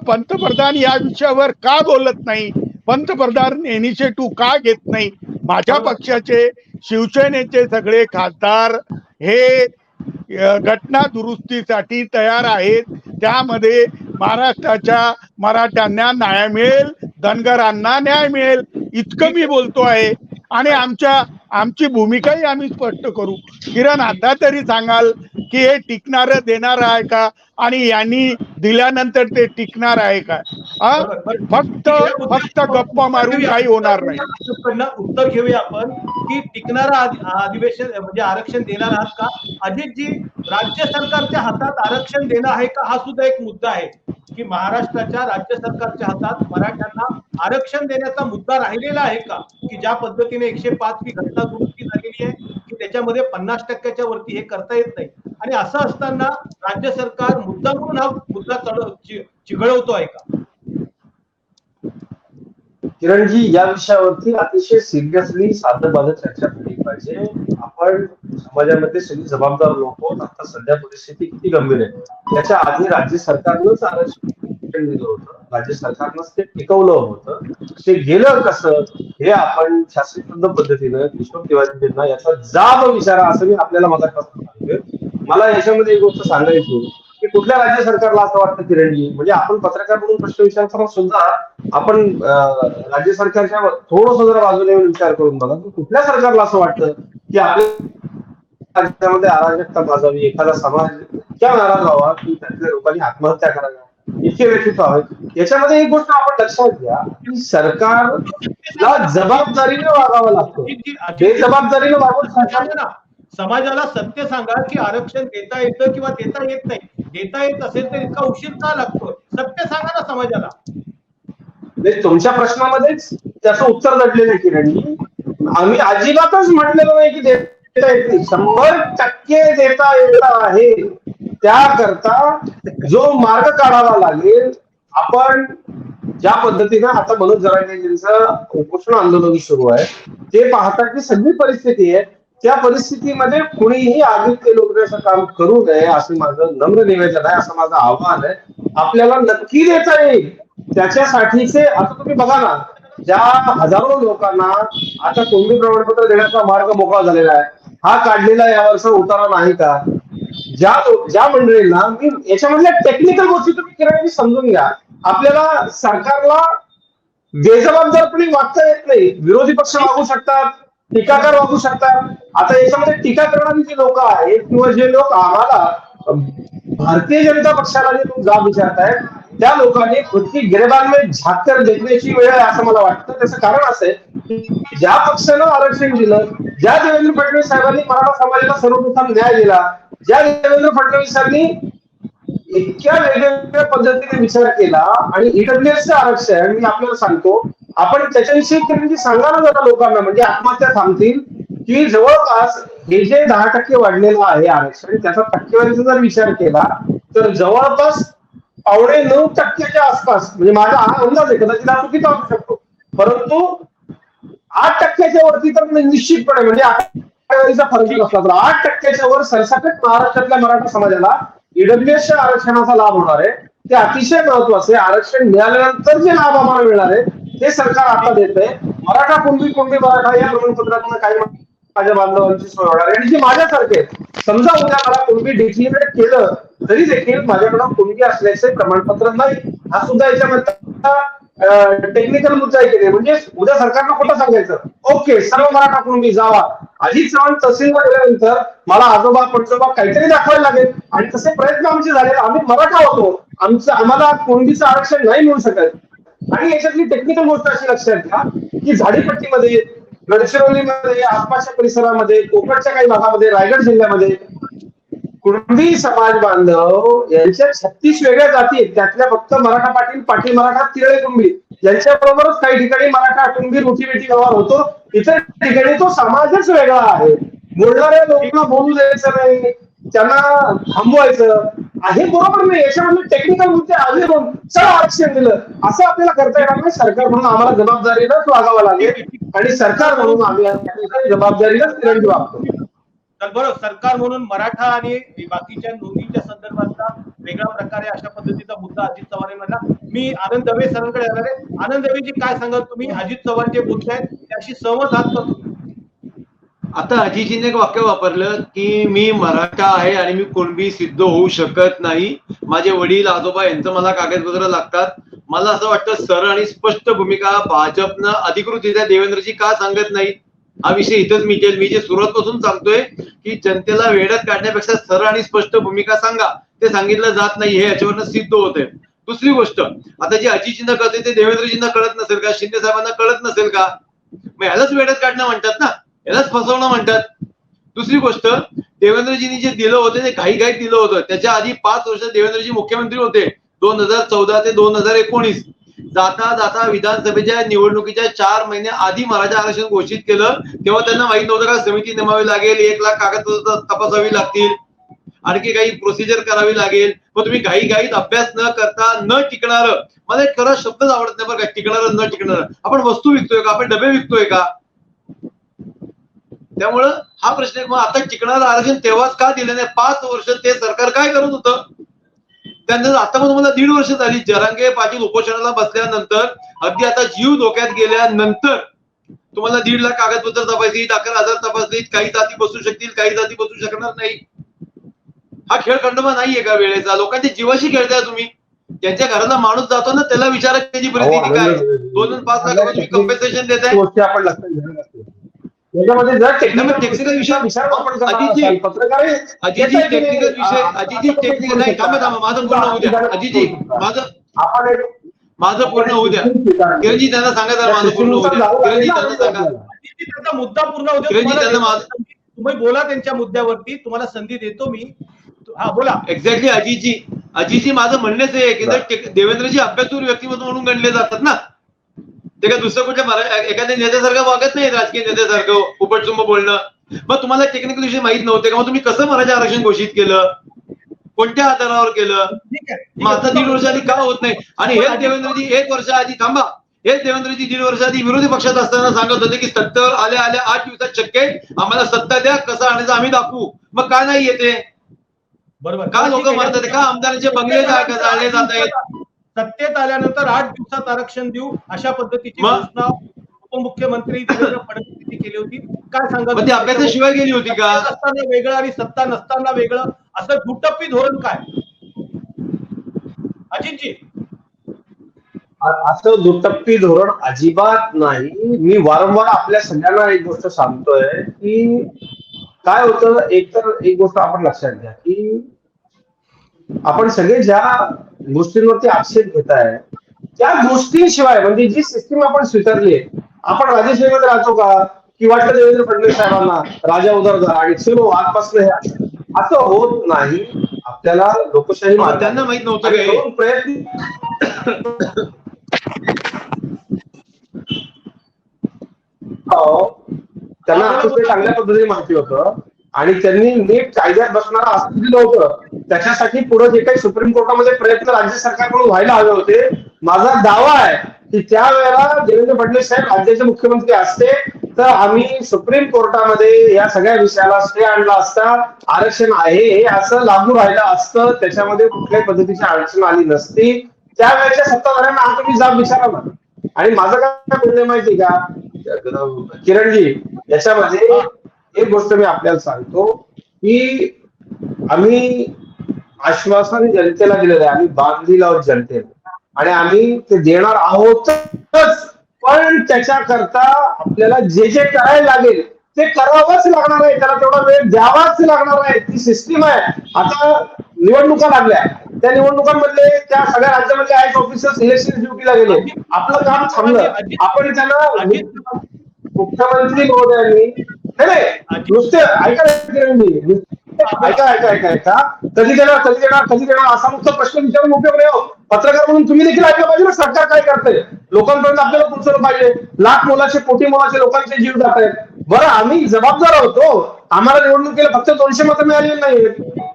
पंतप्रधान या विषयावर का बोलत नाही? पंतप्रधान इनिशिएटिव्ह का घेत नाही? माझ्या पक्षाचे शिवसेनेचे सगळे खासदार हे घटना दुरुस्तीसाठी तयार आहेत. त्यामध्ये महाराष्ट्राच्या मराठ्यांना न्याय मिळेल, धनगरांना न्याय मिळेल इतकं मी बोलतो आहे. आणि आमची भूमिकाही आम्ही स्पष्ट करू. किरण आता तरी सांगाल की हे टिकणार देणार आहे का आणि यांनी दिल्यानंतर ते टिकणार आहे का? फक्त गप्पा मारून काही होणार नाही. उत्तर घेऊया आपण की टिकणारा अधिवेशन म्हणजे आरक्षण देणार आहात का? अजितजी, राज्य सरकारच्या हातात आरक्षण देणं आहे का हा सुद्धा एक मुद्दा आहे की महाराष्ट्राच्या राज्य सरकारच्या हातात मराठ्यांना आरक्षण देण्याचा मुद्दा राहिलेला आहे का? की ज्या पद्धतीने 105 ही घटना दुरुस्ती झालेली आहे की त्याच्यामध्ये 50%च्या वरती हे करता येत नाही. आणि असं असताना राज्य सरकार मुद्दा म्हणून हा मुद्दा चिघळवतो आहे का? किरणजी, या विषयावरती अतिशय सिरियसली साधं चर्चा केली पाहिजे. आपण समाजामध्ये सगळी जबाबदार लोक आहोत. आता सध्या परिस्थिती किती गंभीर आहे. त्याच्या आधी राज्य सरकारनंच आरक्षण दिलं होतं, राज्य सरकारनंच ते टिकवलं होतं. ते गेलं कसं हे आपण शास्त्रबद्ध पद्धतीनं किशोर तिवारींना याचा जाब विचारा असं मी आपल्याला माझा प्रश्न सांगतोय. मला याच्यामध्ये एक गोष्ट सांगायची की कुठल्या राज्य सरकारला असं वाटतं किरणजी, म्हणजे आपण पत्रकार म्हणून प्रश्न विचारताना सुद्धा आपण राज्य सरकारच्या थोडस जरा बाजूने विचार करून बघा की कुठल्या सरकारला असं वाटतं की आपल्या राज्यामध्ये अराजकता माजावी, एखादा समाज क्या नाराज व्हावा की त्यातल्या लोकांनी आत्महत्या कराव्या, इतके व्यक्तित्व हवे. याच्यामध्ये एक गोष्ट आपण लक्षात घ्या की सरकारला जबाबदारीने वागावं लागतं. बेजबाबदारीने वागून सरकार समाजाला सत्य सांगा की आरक्षण देता येतं किंवा देता येत नाही. देता येत असेल तर इतका उशीर का लागतोय? सत्य सांगा ना समाजाला. तुमच्या प्रश्नामध्येच त्याचं उत्तर दडलेलं आहे किरणजी. आम्ही अजिबातच म्हटलेलं नाही की देता येत नाही. 100% देता येत आहे. त्याकरता जो मार्ग काढावा लागेल, आपण ज्या पद्धतीनं आता मनोज जरांगेंचं उपोषण आंदोलन सुरू आहे ते पाहता की सगळी परिस्थिती आहे, त्या परिस्थितीमध्ये कुणीही आदित्य लोकरेचं काम करू नये असं माझं नम्र निवेदन आहे, असं माझं आव्हान आहे. आपल्याला नक्की देता येईल त्याच्यासाठीचे. आता तुम्ही बघा ना, ज्या हजारो लोकांना आता कुणबी प्रमाणपत्र देण्याचा मार्ग मोकळा झालेला आहे, हा काढलेला यावरचा उतारा नाही का? ज्या मंडळींना मी याच्यामधल्या टेक्निकल गोष्टी तुम्ही किरण समजून घ्या. आपल्याला सरकारला बेजबाबदारपणे वागता येत नाही. विरोधी पक्ष वागू शकतात, टीकाकार वागू शकतात. आता याच्यामध्ये टीका करणारी जी लोक आहेत किंवा जे लोक आम्हाला भारतीय जनता पक्षाला जे लोक जाब विचारतायत त्या लोकांनी खुदकी गिरेबान में झाककर देखण्याची वेळ आहे असं मला वाटतं. त्याचं कारण असं आहे की ज्या पक्षानं आरक्षण दिलं, ज्या देवेंद्र फडणवीस साहेबांनी मराठा समाजाला सर्वप्रथम न्याय दिला, ज्या देवेंद्र फडणवीसांनी इतक्या वेगवेगळ्या पद्धतीने विचार केला आणि ईडब्ल्यूएसचं आरक्षण मी आपल्याला सांगतो, आपण त्याच्याविषयी सांगा ना जरा लोकांना, म्हणजे आत्महत्या थांबतील. की जवळपास हे जे 10% वाढलेलं आहे आरक्षण, त्याचा टक्केवारीचा जर विचार केला तर जवळपास 8.9% आसपास, म्हणजे माझा हा अंदाज आहे, कदाचित हा चुकीचा असू शकतो, परंतु 8% वरती तर निश्चितपणे, म्हणजे आकडेवारीचा फरक नसला तर 8% वर सरसकट महाराष्ट्रातल्या मराठा समाजाला ईडब्ल्यूएसच्या आरक्षणाचा लाभ होणार आहे. ते अतिशय महत्वाचे. आरक्षण मिळाल्यानंतर जे लाभ आम्हाला मिळणार आहे ते सरकार आता देत आहे. मराठा कुणबी मराठा या प्रमाणपत्रातून काही माझ्या बांधवांची सोय होणार आहे. आणि जे माझ्यासारखे समजा उद्या मला कुणबी डिक्लेअर केलं तरी देखील माझ्याकडे कुणबी असल्याचे प्रमाणपत्र नाही, हा सुद्धा याच्यामध्ये टेक्निकल मुद्दा आहे की नाही. म्हणजे उद्या सरकारनं खोटं सांगायचं, ओके सर्व मराठा कुणबी जावा, अजित चव्हाण तहसीलला गेल्यानंतर मला आजोबा पणजोबा काहीतरी दाखवायला लागेल. आणि तसे प्रयत्न आमचे झाले. आम्ही मराठा होतो, आम्हाला कुणबीचं आरक्षण नाही मिळू शकत. आणि याच्यातली टेक्निकल गोष्ट अशी लक्षात घ्या की झाडीपट्टीमध्ये, गडचिरोलीमध्ये, आसपासच्या परिसरामध्ये, कोकणच्या काही भागामध्ये, रायगड जिल्ह्यामध्ये कुणबी समाज बांधव यांच्या 36 वेगळ्या जाती आहेत. त्यातल्या फक्त मराठा पाटील मराठा, तिरळे कुणबी यांच्याबरोबरच काही ठिकाणी मराठा कुणबी रोटीबेटी व्यवहार होतो. इतर ठिकाणी तो समाजच वेगळा आहे. बोलणाऱ्या लोकांना बोलू द्यायचं नाही, त्यांना थांबवायचं आहे, बरोबर नाही. याच्यामध्ये टेक्निकल मुद्दे आले म्हणून चला आरक्षण दिलं असं आपल्याला करता येणार नाही. सरकार म्हणून आम्हाला जबाबदारीनंच वागावं लागेल आणि सरकार म्हणून आम्ही जबाबदारीनंच तिरंगी वागतो. तर बरं, सरकार म्हणून मराठा आणि बाकीच्या नोंदीच्या संदर्भातला वेगळ्या प्रकारे अशा पद्धतीचा मुद्दा अजित चव्हाण म्हणला. मी आनंद दवे सरांकडे येणार आहे. आनंद दवेजी काय सांगाल तुम्ही? अजित चव्हाण जे बोलतायत त्याशी सहमत आहात का? आता अजितजीने एक वाक्य वापरलं की मी मराठा आहे आणि मी कुणबी सिद्ध होऊ शकत नाही, माझे वडील आजोबा यांचं मला कागदपत्र लागतात. मला असं वाटतं सरळ आणि स्पष्ट भूमिका भाजपनं अधिकृतरित्या देवेंद्रजी का सांगत नाही, हा विषय इथंच मिटेल. मी जे सुरुवातपासून सांगतोय की जनतेला वेड्यात काढण्यापेक्षा सरळ आणि स्पष्ट भूमिका सांगा, ते सांगितलं जात नाही, हे याच्यावरनं सिद्ध होतंय. दुसरी गोष्ट, आता जे अजितजींना कळते ते देवेंद्रजींना कळत नसेल का, शिंदे साहेबांना कळत नसेल का? मग ह्यालाच वेड्यात काढणं म्हणतात ना, यालाच फसवणं म्हणतात. दुसरी गोष्ट, देवेंद्रजींनी जे दिलं होतं ते घाईघाईत दिलं होतं. त्याच्या आधी 5 वर्ष देवेंद्रजी मुख्यमंत्री होते, 2014 ते 2019. जाता जाता विधानसभेच्या निवडणुकीच्या 4 महिने आधी मराठा आरक्षण घोषित केलं. तेव्हा त्यांना माहित नव्हतं का समिती नेमावी लागेल, 1 लाख कागदपत्र तपासावी लागतील, आणखी काही प्रोसिजर करावी लागेल. मग तुम्ही घाईघाईत अभ्यास न करता न टिकणारं, मला एक खरं शब्दच आवडत नाही बरं का, टिकणारं न टिकणारं. आपण वस्तू विकतोय का, आपण डबे विकतोय का? त्यामुळं हा प्रश्न, मग आता टिकणारं आरक्षण तेव्हाच का दिलं नाही? 5 वर्ष ते सरकार काय करत होतं? त्यानंतर आता पण तुम्हाला 1.5 वर्ष झाली. जरांगे पाटील उपोषणाला बसल्यानंतर, अगदी आता जीव धोक्यात गेल्यानंतर तुम्हाला 1.5 लाख कागदपत्र तपासली, 11,000 तपासलीत, काही जाती बसू शकतील, काही जाती बसू शकणार नाही. हा खेळ खंडोबा नाहीये का वेळेचा? लोकांच्या जीवाशी खेळताय तुम्ही. त्यांच्या घराला माणूस जातो ना, त्याला विचारा त्याची परिस्थिती काय. 2 आणि 5 लाख तुम्ही कॉम्पेन्सेशन देताय. गोष्टी आपण लक्षात घ्यायला लागतो. त्याच्यामध्ये जर टेक्निकल विषय, अजितजी टेक्निकल विषय, अजितजी टेक्निकल नाही, थांबा माझं पूर्ण होऊ द्या. अजितजी माझं पूर्ण होऊ द्या. किरणजी त्यांना सांगा जरा माझं पूर्ण होऊ द्या. किरणजी त्यांना सांगा, त्यांचा मुद्दा पूर्ण होऊ द्या. किरणजी त्यांना माझं, तुम्ही बोला त्यांच्या मुद्द्यावरती, तुम्हाला संधी देतो मी. हा बोला. एक्झॅक्टली अजितजी माझं म्हणणेच आहे की देवेंद्रजी अभ्यासू व्यक्तिमत्व म्हणून गणले जातात ना, ते काय दुसऱ्या कुठल्या एखाद्या नेत्यासारखं वागत नाही, राजकीय नेत्यासारखं उपटसुंब बोलणं. मग तुम्हाला टेक्निकल विषय माहित नव्हते का? मग तुम्ही कसं मराठा आरक्षण घोषित केलं, कोणत्या आधारावर केलं? मग आता 1.5 वर्ष आधी का होत नाही? आणि हेच देवेंद्रजी 1 वर्ष आधी, थांबा, हेच देवेंद्रजी 1.5 वर्ष आधी विरोधी पक्षात असताना सांगत होते की सत्तेवर आल्या 8 दिवसात शक्य आहे, आम्हाला सत्ता द्या, कसं आणायचं आम्ही दाखवू. मग का नाही येते? बरोबर, का लोक म्हणतात, का आमदारांचे बंगले जाळले जात आहेत? सत्तेत आल्यानंतर 8 दिवसात आरक्षण देऊ अशा पद्धतीची घोषणा उपमुख्यमंत्री देवेंद्र फडणवीस केली होती. काय सांगा? अभ्यासाशिवाय गेली होती का? असताना वेगळं आणि सत्ता नसताना वेगळं असं दुटप्पी धोरण काय? अजितजी, असं दुटप्पी धोरण अजिबात नाही. मी वारंवार आपल्या सगळ्यांना एक गोष्ट सांगतोय की काय होतं, एक गोष्ट आपण लक्षात घ्या की आपण सगळे ज्या गोष्टींवरती आक्षेप घेताय त्या गोष्टीशिवाय, म्हणजे जी सिस्टीम आपण स्वीकारली, आपण राजेशाहीमध्ये राहतो का? की वाटलं देवेंद्र फडणवीस साहेबांना राजा उदरदार आणि चलो आजपासून हे असं होत नाही. आपल्याला लोकशाही त्यांना माहित नव्हतं आणि का हे? दोन प्रयत्न त्यांना अतिशय चांगल्या पद्धतीने माहिती होतं आणि त्यांनी नीट कायद्यात बसणारा असं दिलं होतं. त्याच्यासाठी पुढे जे काही सुप्रीम कोर्टामध्ये प्रयत्न राज्य सरकारकडून व्हायला हवे होते. माझा दावा आहे की त्यावेळेला देवेंद्र फडणवीस साहेब राज्याचे मुख्यमंत्री असते तर आम्ही सुप्रीम कोर्टामध्ये या सगळ्या विषयाला स्टे आणला असता. आरक्षण आहे हे असं लागू राहिलं असतं, त्याच्यामध्ये कुठल्याही पद्धतीची अडचण आली नसती. त्यावेळेच्या सत्ताधाऱ्यांना हा तुम्ही जाब विचारा ना. आणि माझं काय म्हणणं माहिती का किरणजी, याच्यामध्ये एक गोष्ट मी आपल्याला सांगतो की आम्ही आश्वासन जनतेला दिलेलं आहे, आम्ही बांधलेलं आहोत जनतेला आणि आम्ही ते देणार आहोतच. पण त्याच्याकरता आपल्याला जे जे करायला लागेल ते करावंच लागणार आहे, त्याला तेवढा वेळ द्यावाच लागणार आहे. ती सिस्टीम आहे. आता निवडणुका लागल्या, त्या निवडणुकांमधले त्या सगळ्या राज्यामधले आयएस ऑफिसर्स इलेक्शन ड्युटीला गेले, आपलं काम थांबलं. आपण त्यांना मुख्यमंत्री महोदयांनी नाही नुसते ऐका कधी देणार असा मुक्त प्रश्न विचारून उपयोग नाही हो. पत्रकार म्हणून तुम्ही देखील ऐकलं पाहिजे ना, सरकार काय करतंय, लोकांपर्यंत आपल्याला पोहोचवलं पाहिजे. लाख मोलाचे कोटी मोलाचे लोकांचे जीव जात आहेत. बरं, आम्ही जबाबदार होतो, आम्हाला निवडणुकीला फक्त 200 मतं मिळालेली नाहीत.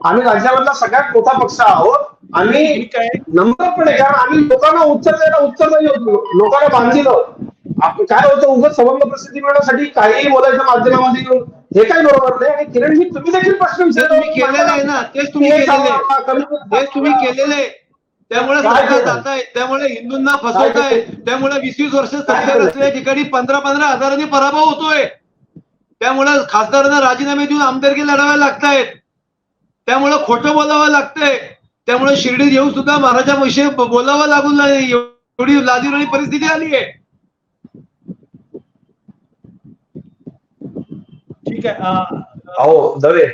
आम्ही राज्यामधला सगळ्यात मोठा पक्ष आहोत. आम्ही नम्रपणे, कारण आम्ही लोकांना उत्तरदायी होतो, लोकांना बांधिलं. काय होतं, उगाच संबंध प्रसिद्धी मिळवण्यासाठी काहीही बोलायचं माध्यमामध्ये येऊन, हे काय बरोबर नाही. आणि किरणजी, तुम्ही देखील प्रश्न तुम्ही केलेलं आहे ना, तेच तुम्ही केलेले, त्यामुळे सरकार जाताय, त्यामुळे हिंदूंना फसवताय, त्यामुळे 20-20 वर्ष सत्तेवर असलेल्या ठिकाणी 15-15 हजारांनी पराभव होतोय. त्यामुळे खासदारांना राजीनामे देऊन आमदारकी लढाव्या लागतायत, त्यामुळे खोटं बोलावं लागतंय, त्यामुळे शिर्डीत येऊन सुद्धा महाराजाविषयी बोलावं लागून एवढी लाजिरवाणी परिस्थिती आली आहे. ठीक आहे. हो दवे,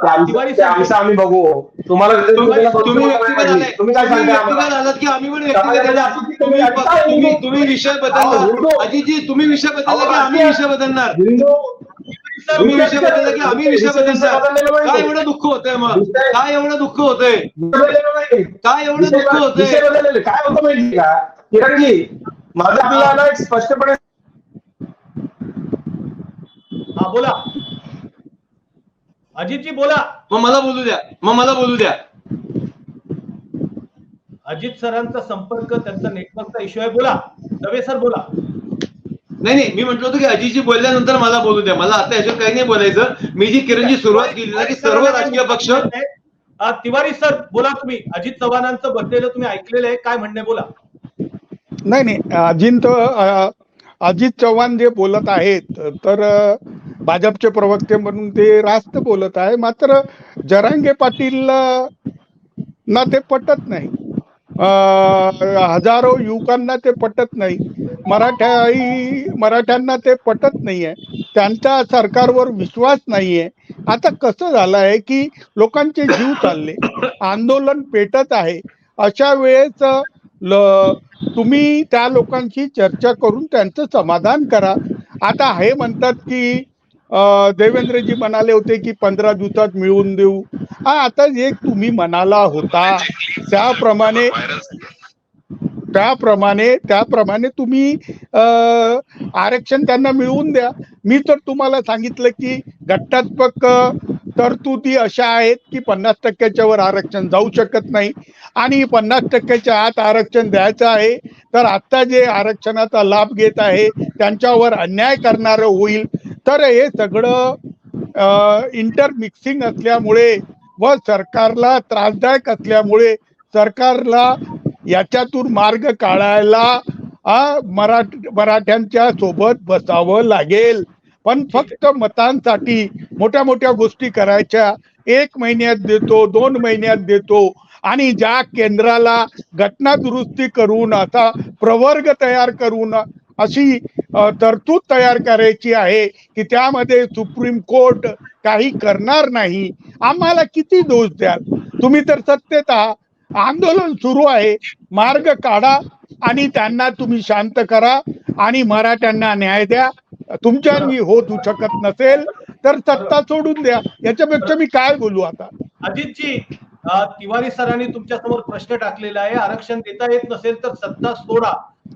आमचं आम्ही बघू. तुम्हाला तुम्ही काय सांगता की आम्ही पण तुम्ही विषय बदलला. अजितजी, तुम्ही विषय बदलला की आम्ही विषय बदलणार? तुम्ही विषय बदलला की आम्ही विषय बदलणार? काय एवढं दुःख होतंय? मग काय एवढं दुःख होतंय? काय एवढं दुःख होतंय? काय होतं माहिती का किरणजी, माझं आपल्याला स्पष्टपणे हा बोला अजितजी, बोला. मग मला बोलू द्या. अजित सरांचा संपर्क, त्यांचा नेटवर्कचा इश्यू आहे. बोला दवे सर, बोला. नाही, मी म्हटलं होतं की अजितजी बोलल्यानंतर मला बोलू द्या. मला आता याच्यावर काही नाही बोलायचं. मी जी किरणजी सुरुवात केली ना की सर्व राजकीय पक्ष. तिवारी सर, बोला. तुम्ही अजित चव्हाणांचं बसलेलं तुम्ही ऐकलेलं आहे, काय म्हणणे, बोला. नाही, अजित चव्हाण जे बोलत आहेत तर भाजपचे प्रवक्ते म्हणून ते रास्त बोलत आहे. मात्र जरांगे पाटील ना ते पटत नाही. हजारो युवकांना ते पटत नाही. मराठ्यांना ते पटत नाहीये. त्यांचा सरकारवर विश्वास नाहीये. आता कसं झालं आहे की लोकांचे जीव चालले, आंदोलन पेटत आहे. अशा वेळेस तुम्ही त्या लोकांशी चर्चा करून त्यांचं समाधान करा. आता हे म्हणतात की देवेंद्रजी म्हणाले होते की 15 दिवसात मिळवून देऊ. आता जे तुम्ही म्हणाला होता त्याप्रमाणे तुम्ही आरक्षण त्यांना मिळवून द्या. मी तर तुम्हाला सांगितलं की घटनात्मक तरतुदी अशा आहेत की 50% वर आरक्षण जाऊ शकत नाही आणि 50% आत आरक्षण द्यायचं आहे तर आता जे आरक्षणाचा लाभ घेत आहे त्यांच्यावर अन्याय करणारं होईल. तर हे सगळं इंटरमिक्सिंग असल्यामुळे व सरकारला त्रासदायक असल्यामुळे सरकारला याच्यातून मार्ग काढायला मराठ्यांच्या सोबत बसावं लागेल. पण फक्त मतांसाठी मोठ्या मोठ्या गोष्टी करायच्या 1 महिन्यात देतो, 2 महिन्यात देतो, आणि ज्या केंद्राला घटना दुरुस्ती करून आता प्रवर्ग तयार करून अशी तरतूद तयार करायची आहे की त्यामध्ये सुप्रीम कोर्ट काही करणार नाही, आम्हाला किती दोष द्याल तुम्ही? तर सत्तेत आहात, आंदोलन सुरू आहे, मार्ग काढा आणि त्यांना तुम्ही शांत करा आणि मराठ्यांना न्याय द्या. तुमच्यानी होत शकत नसेल तर सत्ता सोडून द्या. याच्यापेक्षा मी काय बोलू आता? अजितजी, तिवारी सरांनी तुमच्या समोर प्रश्न टाकलेला आहे, आरक्षण देता येत नसेल तर सत्ता सोडा,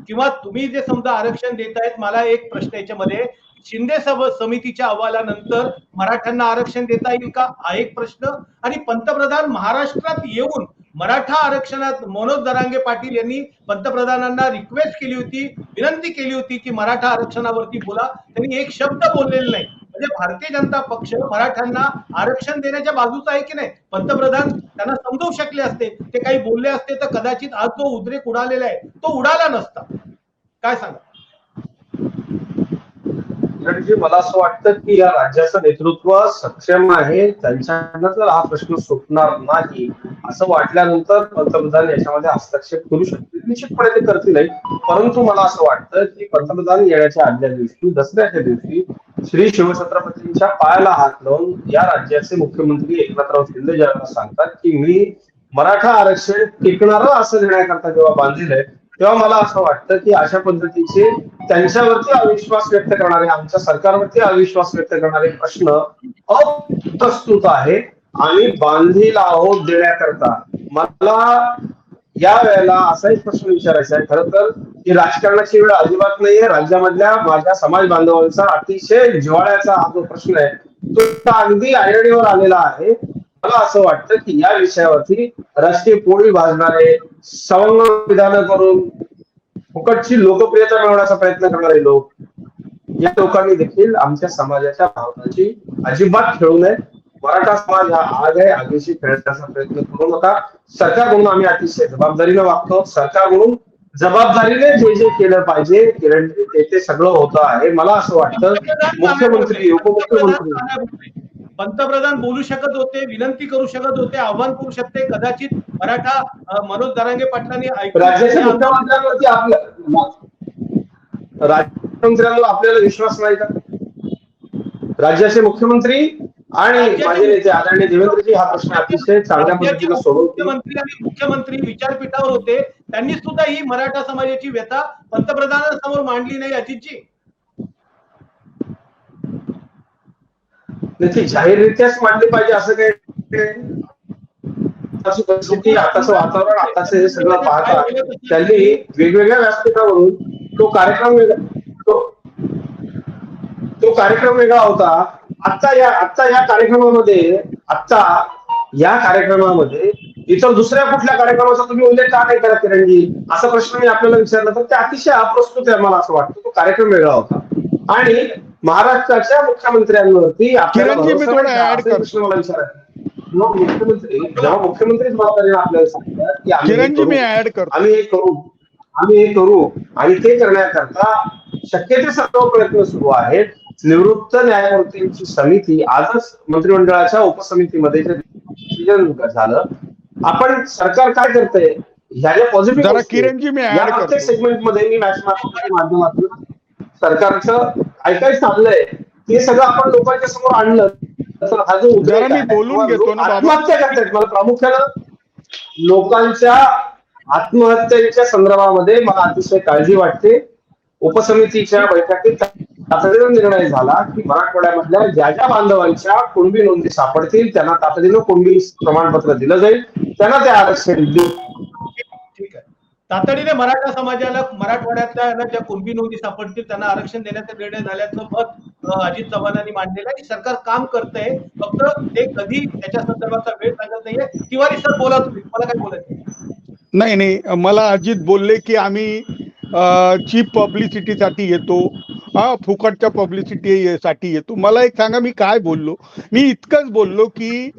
किंवा तुम्ही जे समजा आरक्षण देतायत. मला एक प्रश्न याच्यामध्ये, शिंदे समितीच्या अहवालानंतर मराठ्यांना आरक्षण देता येईल का, हा एक प्रश्न. आणि पंतप्रधान महाराष्ट्रात येऊन मराठा आरक्षणात मनोज जरांगे पाटील यांनी पंतप्रधानांना रिक्वेस्ट केली होती, विनंती केली होती की मराठा आरक्षणावरती बोला. त्यांनी एक शब्द बोललेला नाही. म्हणजे भारतीय जनता पक्ष मराठ्यांना आरक्षण देण्याच्या बाजूचा आहे की नाही? पंतप्रधान त्यांना समजवू शकले असते, ते काही बोलले असते तर कदाचित आज जो उद्रेक उडालेला आहे तो उडाला नसता. काय सांगा? किरणजी, मला असं वाटतं की या राज्याचं नेतृत्व सक्षम आहे, त्यांच्याकडनं जर हा प्रश्न सुटणार नाही असं वाटल्यानंतर पंतप्रधान याच्यामध्ये हस्तक्षेप करू शकतील, निश्चितपणे ते करतील. परंतु मला असं वाटतं की पंतप्रधान येण्याच्या आदल्या दिवशी, दसऱ्याच्या दिवशी, श्री शिवछत्रपतींच्या पायाला हात लावून या राज्याचे मुख्यमंत्री एकनाथराव शिंदे ज्यावेळेला सांगतात की मी मराठा आरक्षण टिकणारं असं देण्याकरता जेव्हा बांधलेलं आहे, तेव्हा मला असं वाटतं की अशा पद्धतीचे त्यांच्यावरती अविश्वास व्यक्त करणारे, आमच्या सरकारवरती अविश्वास व्यक्त करणारे प्रश्न अप्रस्तुत आहे आणि बांधील आहोत देण्याकरता. मला या वेळेला असाही प्रश्न विचारायचा आहे खरं तर, की राजकारणाची वेळ अजिबात नाहीये. राज्यामधल्या माझ्या समाज बांधवांचा अतिशय जिव्हाळ्याचा हा जो प्रश्न आहे तो अगदी ऐरणीवर आलेला आहे. मला असं वाटतं की या विषयावरती राजकीय पोळी भाजणारे, सवंग विधान करून फुकटची लोकप्रियता मिळवण्याचा प्रयत्न करणारे लोक, या लोकांनी देखील आमच्या समाजाच्या भावनांची अजिबात खेळू नये. मराठा समाज हा आग आहे, आगीशी खेळण्याचा प्रयत्न करू नका. सरकार म्हणून आम्ही अतिशय जबाबदारीने वागतो. सरकार म्हणून जबाबदारीने जे जे केलं पाहिजे किरणजी, ते सगळं होतं आहे. मला असं वाटतं मुख्यमंत्री, उपमुख्यमंत्री, पंतप्रधान बोलू शकत होते, विनंती करू शकत होते, आव्हान करू शकते. कदाचित मराठा मनोज जरांगे पाटलांनी राज्याच्या मुख्यमंत्र्यांवरती राज्यमंत्र्यांवर आपल्याला विश्वास नाही का? राज्याचे मुख्यमंत्री आणि माझे नेते आदरणीय देवेंद्रजी हा प्रश्न अतिशय चांगल्या पद्धतीने मुख्यमंत्री आणि मुख्यमंत्री विचारपीठावर होते, त्यांनी सुद्धा ही मराठा समाजाची व्यथा पंतप्रधानांसमोर मांडली नाही. अजितजी, ती जाहीररित्याच मांडली पाहिजे असं काही परिस्थिती, आताचं वातावरण, आताचं हे सगळं पाहता त्यांनी वेगवेगळ्या व्यासपीठावरून तो कार्यक्रम वेगळा होता. आता या कार्यक्रमामध्ये इतर दुसऱ्या कुठल्या कार्यक्रमाचा तुम्ही उल्लेख का नाही करा किरणजी, असा प्रश्न मी आपल्याला विचारला तर ते अतिशय अप्रस्तुत आहे. मला असं वाटतं तो कार्यक्रम वेगळा होता आणि महाराष्ट्राच्या मुख्यमंत्र्यांवरती आपल्याला प्रश्न मला विचारायचा. जेव्हा मुख्यमंत्री जबाबदारीने आपल्याला सांगतात की आम्ही हे करू आणि ते करण्याकरता शक्य ते सर्व प्रयत्न सुरू आहेत. निवृत्त न्यायमूर्तींची समिती आजच मंत्रिमंडळाच्या उपसमितीमध्ये जे डिसिजन झालं, आपण सरकार काय करतंय ह्याच्या पॉझिटिव्ह प्रत्येक सेगमेंटमध्ये मी माध्यमातून सरकारचं काय काय चाललंय ते सगळं आपण लोकांच्या समोर आणलं तर हा जो बोलून घेतो ना, आत्महत्या करतायत, मला प्रामुख्यानं लोकांच्या आत्महत्यांच्या संदर्भामध्ये मला अतिशय काळजी वाटते. उपसमितीच्या बैठकीत तातडीने निर्णय झाला की मराठवाड्यामधल्या ज्या ज्या बांधवांच्या कुणबी नोंदी सापडतील त्यांना तातडीनं कुणबी प्रमाणपत्र दिलं जाईल, त्यांना ते आरक्षण देईल. ठीक आहे, तातडीने मराठा समाजाला, मराठवाड्यातल्या ज्या कुणबी नोंदी सापडतील त्यांना आरक्षण देण्याचा निर्णय झाल्याचं मत अजित चव्हाणांनी मांडलेलं आहे. सरकार काम करतंय, फक्त ते कधी त्याच्या संदर्भाचा वेळ सांगत नाहीये. तिवारी सर बोला, तुम्ही, मला काय बोलायचं? नाही, मला अजित बोलले की आम्ही चीप पब्लिसिटीसाठी येतो, फुकटच्या पब्लिसिटी साठी येतो. मला एक सांगा, मी काय बोललो? मी इतकंच बोललो की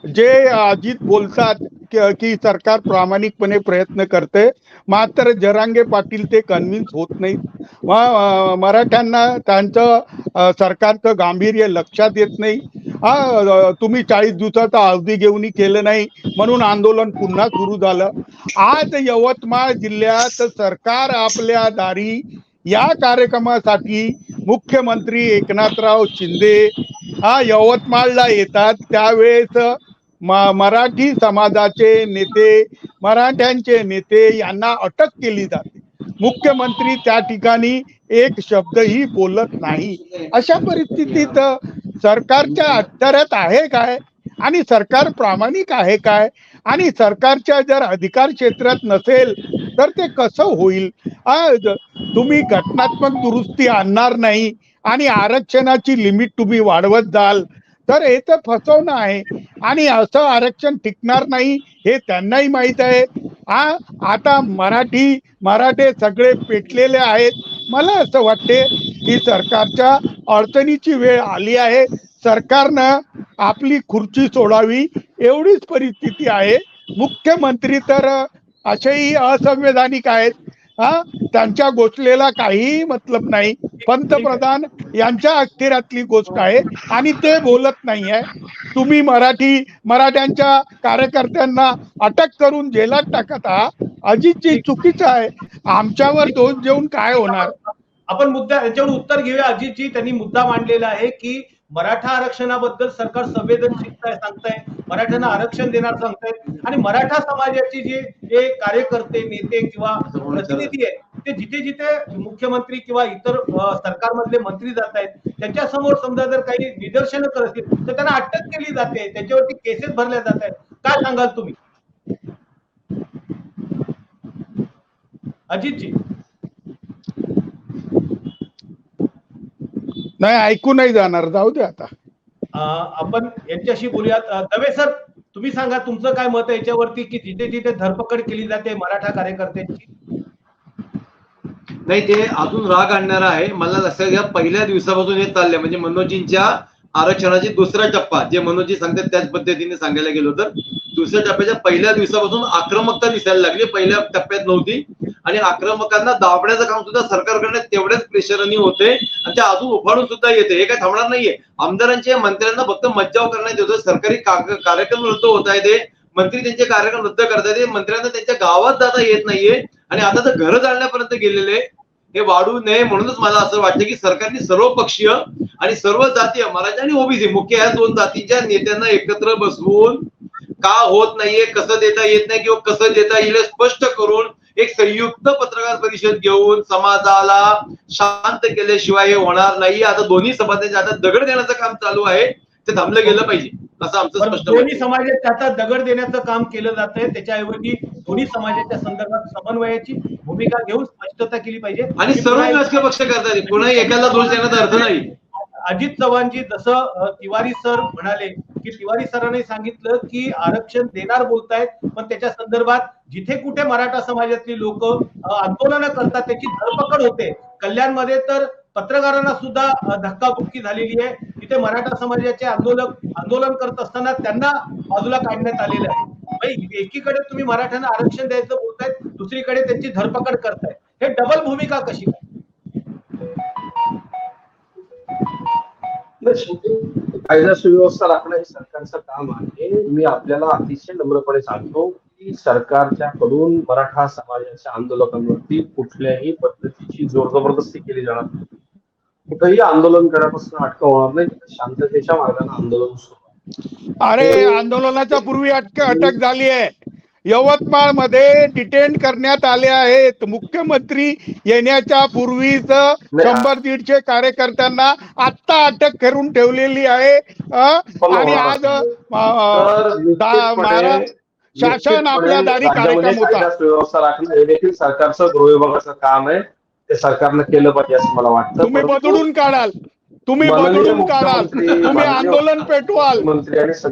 जे अजित बोलतात की सरकार प्रामाणिकपणे प्रयत्न करते, मात्र जरांगे पाटील ते कन्व्हिन्स होत नाहीत. मराठ्यांना त्यांचं सरकारचं गांभीर्य लक्षात येत नाही तुम्ही 40 दिवसाचा अवधी घेऊन केलं नाही म्हणून आंदोलन पुन्हा सुरू झालं. आज यवतमाळ जिल्ह्यात सरकार आपल्या दारी या कार्यक्रमासाठी मुख्यमंत्री एकनाथराव शिंदे यवतमाळला येतात. त्यावेळेस मराठी समाजाचे नेते, मराठ्यांचे नेते यांना अटक केली जाते. मुख्यमंत्री त्या ठिकाणी एक शब्दही बोलत नाही. अशा परिस्थितीत सरकारच्या अखत्यारात आहे काय आणि सरकार प्रामाणिक आहे काय आणि सरकारच्या जर अधिकार क्षेत्रात नसेल तर ते कसं होईल? तुम्ही घटनात्मक दुरुस्ती आणणार नाही आणि आरक्षणाची लिमिट तुम्ही वाढवत जाल तर हे तर फसवणं आहे आणि असं आरक्षण टिकणार नाही हे त्यांनाही माहित आहे. आता मराठे सगळे पेटलेले आहेत. मला असं वाटते की सरकारच्या अडचणीची वेळ आली आहे. सरकारनं आपली खुर्ची सोडावी एवढीच परिस्थिती आहे. मुख्यमंत्री तर असेही असंवैधानिक आहेत. त्यांच्या गोष्टीला काहीही मतलब नाही. पंतप्रधान यांच्या अखत्यारातली गोष्ट आहे आणि ते बोलत नाही आहे. तुम्ही मराठ्यांच्या कार्यकर्त्यांना अटक करून जेलात टाकत आहात. अजितजी चुकीचं आहे. आमच्यावर दोष देऊन काय होणार? आपण मुद्दा याच्यावर उत्तर घेऊया. अजितजी त्यांनी मुद्दा मांडलेला आहे की मराठा आरक्षणाबद्दल सरकार संवेदनशीलता सांगताय, मराठ्यांना आरक्षण देणार सांगताय आणि मराठा समाजाचे जे कार्यकर्ते, नेते किंवा प्रतिनिधी आहेत ते जिथे जिथे मुख्यमंत्री किंवा इतर सरकारमधले मंत्री जात आहेत त्यांच्या समोर समजा जर काही निदर्शनं करत असतील तर त्यांना अटक केली जाते, त्यांच्यावरती केसेस भरल्या जात आहेत. काय सांगाल तुम्ही अजितजी? नाही, ऐकू नाही जाणार, जाऊ दे आता. आपण यांच्याशी बोलूयात. दवे सर, तुम्ही सांगा तुमचं काय मत आहे याच्यावरती की जिथे जिथे धरपकड केली जाते मराठा कार्यकर्त्यांची? नाही, ते अजून राग आणणारा आहे. मला लक्षात घ्या, पहिल्या दिवसापासून हे चाललंय म्हणजे मनोजींच्या आरक्षणाची दुसरा टप्पा जे मनोजी सांगतात त्याच पद्धतीने सांगायला गेलो तर दुसऱ्या टप्प्याच्या पहिल्या दिवसापासून आक्रमकता दिसायला लागली. पहिल्या टप्प्यात नव्हती आणि आक्रमकांना दाबण्याचं काम सुद्धा सरकारकडे तेवढ्याच प्रेशरनी होते आणि ते अजून उफाळून सुद्धा येते. हे काय थांबणार नाहीये. आमदारांच्या मंत्र्यांना फक्त मज्जाव करण्यात येतो. सरकारी कार्यक्रम रद्द होत आहे, ते मंत्री त्यांचे कार्यक्रम रद्द करतात. मंत्र्यांना त्यांच्या गावात जाता येत नाहीये आणि आता तर घरं जाळण्यापर्यंत गेलेले. हे वाढू नये म्हणूनच मला असं वाटतं की सरकारने सर्व पक्षीय आणि सर्व जातीय मराठा आणि ओबीसी मुख्य या दोन जातीच्या नेत्यांना एकत्र बसवून का होत नाहीये, कसं देता येत नाही किंवा कसं देता येईल स्पष्ट करून एक संयुक्त पत्रकार परिषद घेऊन समाजाला शांत केल्याशिवाय हे होणार नाही. आता दोन्ही समाजाचे आता दगड देण्याचं काम चालू आहे, ते थांबलं गेलं पाहिजे असं आमचं स्पष्ट. दोन्ही समाजात आता दगड देण्याचं काम केलं जात आहे. त्याच्याऐवजी दोन्ही समाजाच्या संदर्भात समन्वयाची भूमिका घेऊन स्पष्टता केली पाहिजे आणि सर्व राजकीय पक्ष करतात. पुन्हा एकाला दोष देण्याचा अर्थ नाही. अजित चव्हाणजी, जसं तिवारी सर म्हणाले की तिवारी सरांनी सांगितलं की आरक्षण देणार बोलतायत पण त्याच्या संदर्भात जिथे कुठे मराठा समाजातली लोक आंदोलनं करतात त्याची धरपकड होते. कल्याणमध्ये तर पत्रकारांना सुद्धा धक्काबुक्की झालेली आहे. तिथे मराठा समाजाचे आंदोलन करत असताना त्यांना बाजूला काढण्यात आलेलं आहे. एकीकडे तुम्ही मराठ्यांना आरक्षण द्यायचं बोलतायत, दुसरीकडे त्यांची धरपकड करतायत. हे डबल भूमिका कशी काय? कायदा सुव्यवस्था राखणं हे सरकारचं काम आहे. मी आपल्याला अतिशय नम्रपणे सांगतो की सरकारच्या कडून मराठा समाजाच्या आंदोलकांवरती कुठल्याही पद्धतीची जोर जबरदस्ती केली जाणार नाही. कुठेही आंदोलन करण्यापासून अटक होणार नाही. शांततेच्या मार्गाने आंदोलन सुरू. अरे, आंदोलनाच्या पूर्वी अटक झाली आहे. यवतमाळ मध्ये डिटेन करण्यात आले आहेत. मुख्यमंत्री येण्याच्या पूर्वीच 100-150 कार्यकर्त्यांना आता अटक करून ठेवलेली आहे आणि आज शासन आपल्या दारी कार्यक्रम होता. व्यवस्था राखणं हे देखील सरकारचं गृह विभागाचं काम आहे. ते सरकारनं केलं पाहिजे असं मला वाटतं. तुम्ही बदलून काढाल, तुम्ही आंदोलन पेटवाल.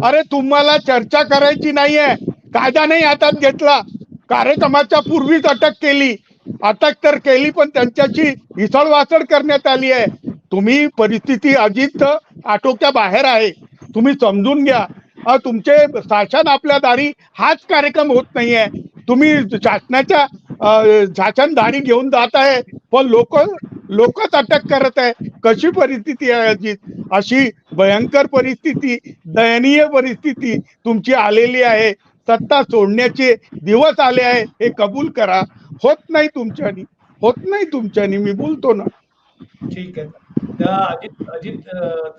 अरे, तुम्हाला चर्चा करायची नाहीये. कायदा नाही हातात घेतला. कार्यक्रमाच्या पूर्वीच अटक तर केली पण त्यांच्याची हिसळवासळ करण्यात आली आहे. तुम्ही परिस्थिती अजित आटोक्या बाहेर आहे. तुम्ही समजून घ्या. तुमचे शासन आपल्या दारी हाच कार्यक्रम होत नाहीये. तुम्ही शासन दारी घेऊन जात आहे पण लोकच अटक करत आहे. कशी परिस्थिती आहे अजित? अशी भयंकर परिस्थिती, दयनीय परिस्थिती तुमची आलेली आहे. सत्ता सोडण्याचे दिवस आले आहे, हे कबूल करा. होत नाही तुमच्यानी, मी बोलतो ना. ठीक आहे. त्या अजित अजित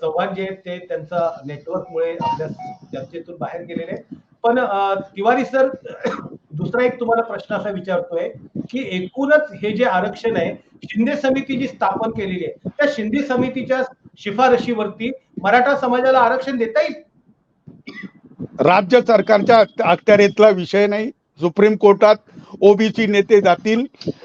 चव्हाण जे आहेत ते त्यांचा नेटवर्कमुळे आपल्या चर्चेतून बाहेर गेलेले आहेत. पण तिवारी सर, दुसरा एक तुम्हाला प्रश्न असा विचारतोय की एकूणच हे जे आरक्षण आहे, शिंदे समिती जी स्थापन केलेली आहे, त्या शिंदे समितीच्या शिफारशीवरती मराठा समाजाला आरक्षण देता येईल? राज्य सरकारच्या अखत्यारीतला विषय नाही. सुप्रीम कोर्टात ओबीसी नेते जातील.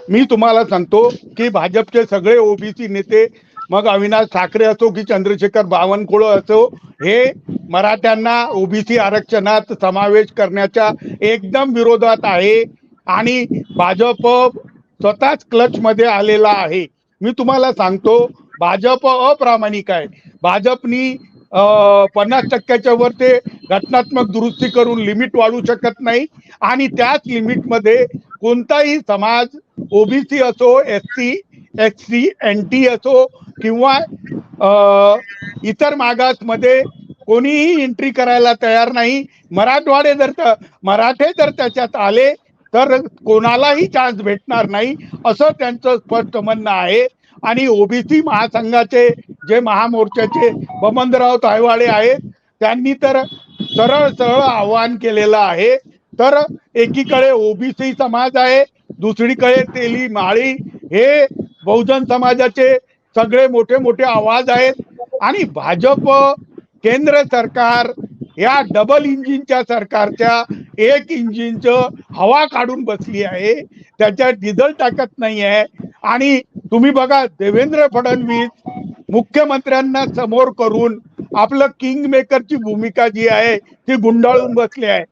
मी तुम्हाला सांगतो की भाजपचे सगळे ओबीसी नेते, मग अविनाश ठाकरे असो की चंद्रशेखर बावनकुळे असो, हे मराठ्यांना ओबीसी आरक्षणात समावेश करण्याच्या एकदम विरोधात आहे. आणि भाजप स्वतःच क्लच मध्ये आलेला आहे. मी तुम्हाला सांगतो, भाजप अप्रामाणिक आहे. भाजपनी 50% वर ते घटनात्मक दुरुस्ती करून लिमिट वाढवू शकत नाही. आणि त्याच लिमिटमध्ये कोणताही समाज, ओबीसी असो, एससी, एससी, एनटी असो किंवा इतर मागासमध्ये कोणीही एंट्री करायला तयार नाही. मराठे जर त्याच्यात आले तर कोणालाही चान्स भेटणार नाही, असं त्यांचं स्पष्ट म्हणणं आहे. आणि ओबीसी महासंघाचे जे महामोर्चाचे बमनराव तायवाडे आहेत, त्यांनी तर सरळ आवाहन केलेलं आहे. तर एकीकडे ओबीसी समाज आहे, दुसरीकडे तेली माळी हे बहुजन समाजाचे सगळे मोठे मोठे आवाज आहेत. आणि भाजप, केंद्र सरकार या डबल इंजिनच्या सरकारच्या एक इंजिनचं हवा काढून बसली आहे. त्याच्यात डिझेल टाकत नाही आहे. आणि तुम्ही बघा, देवेंद्र फडणवीस मुख्यमंत्र्यांना समोर करून आपलं किंग मेकरची भूमिका जी आहे ती गुंडाळून बसली आहे.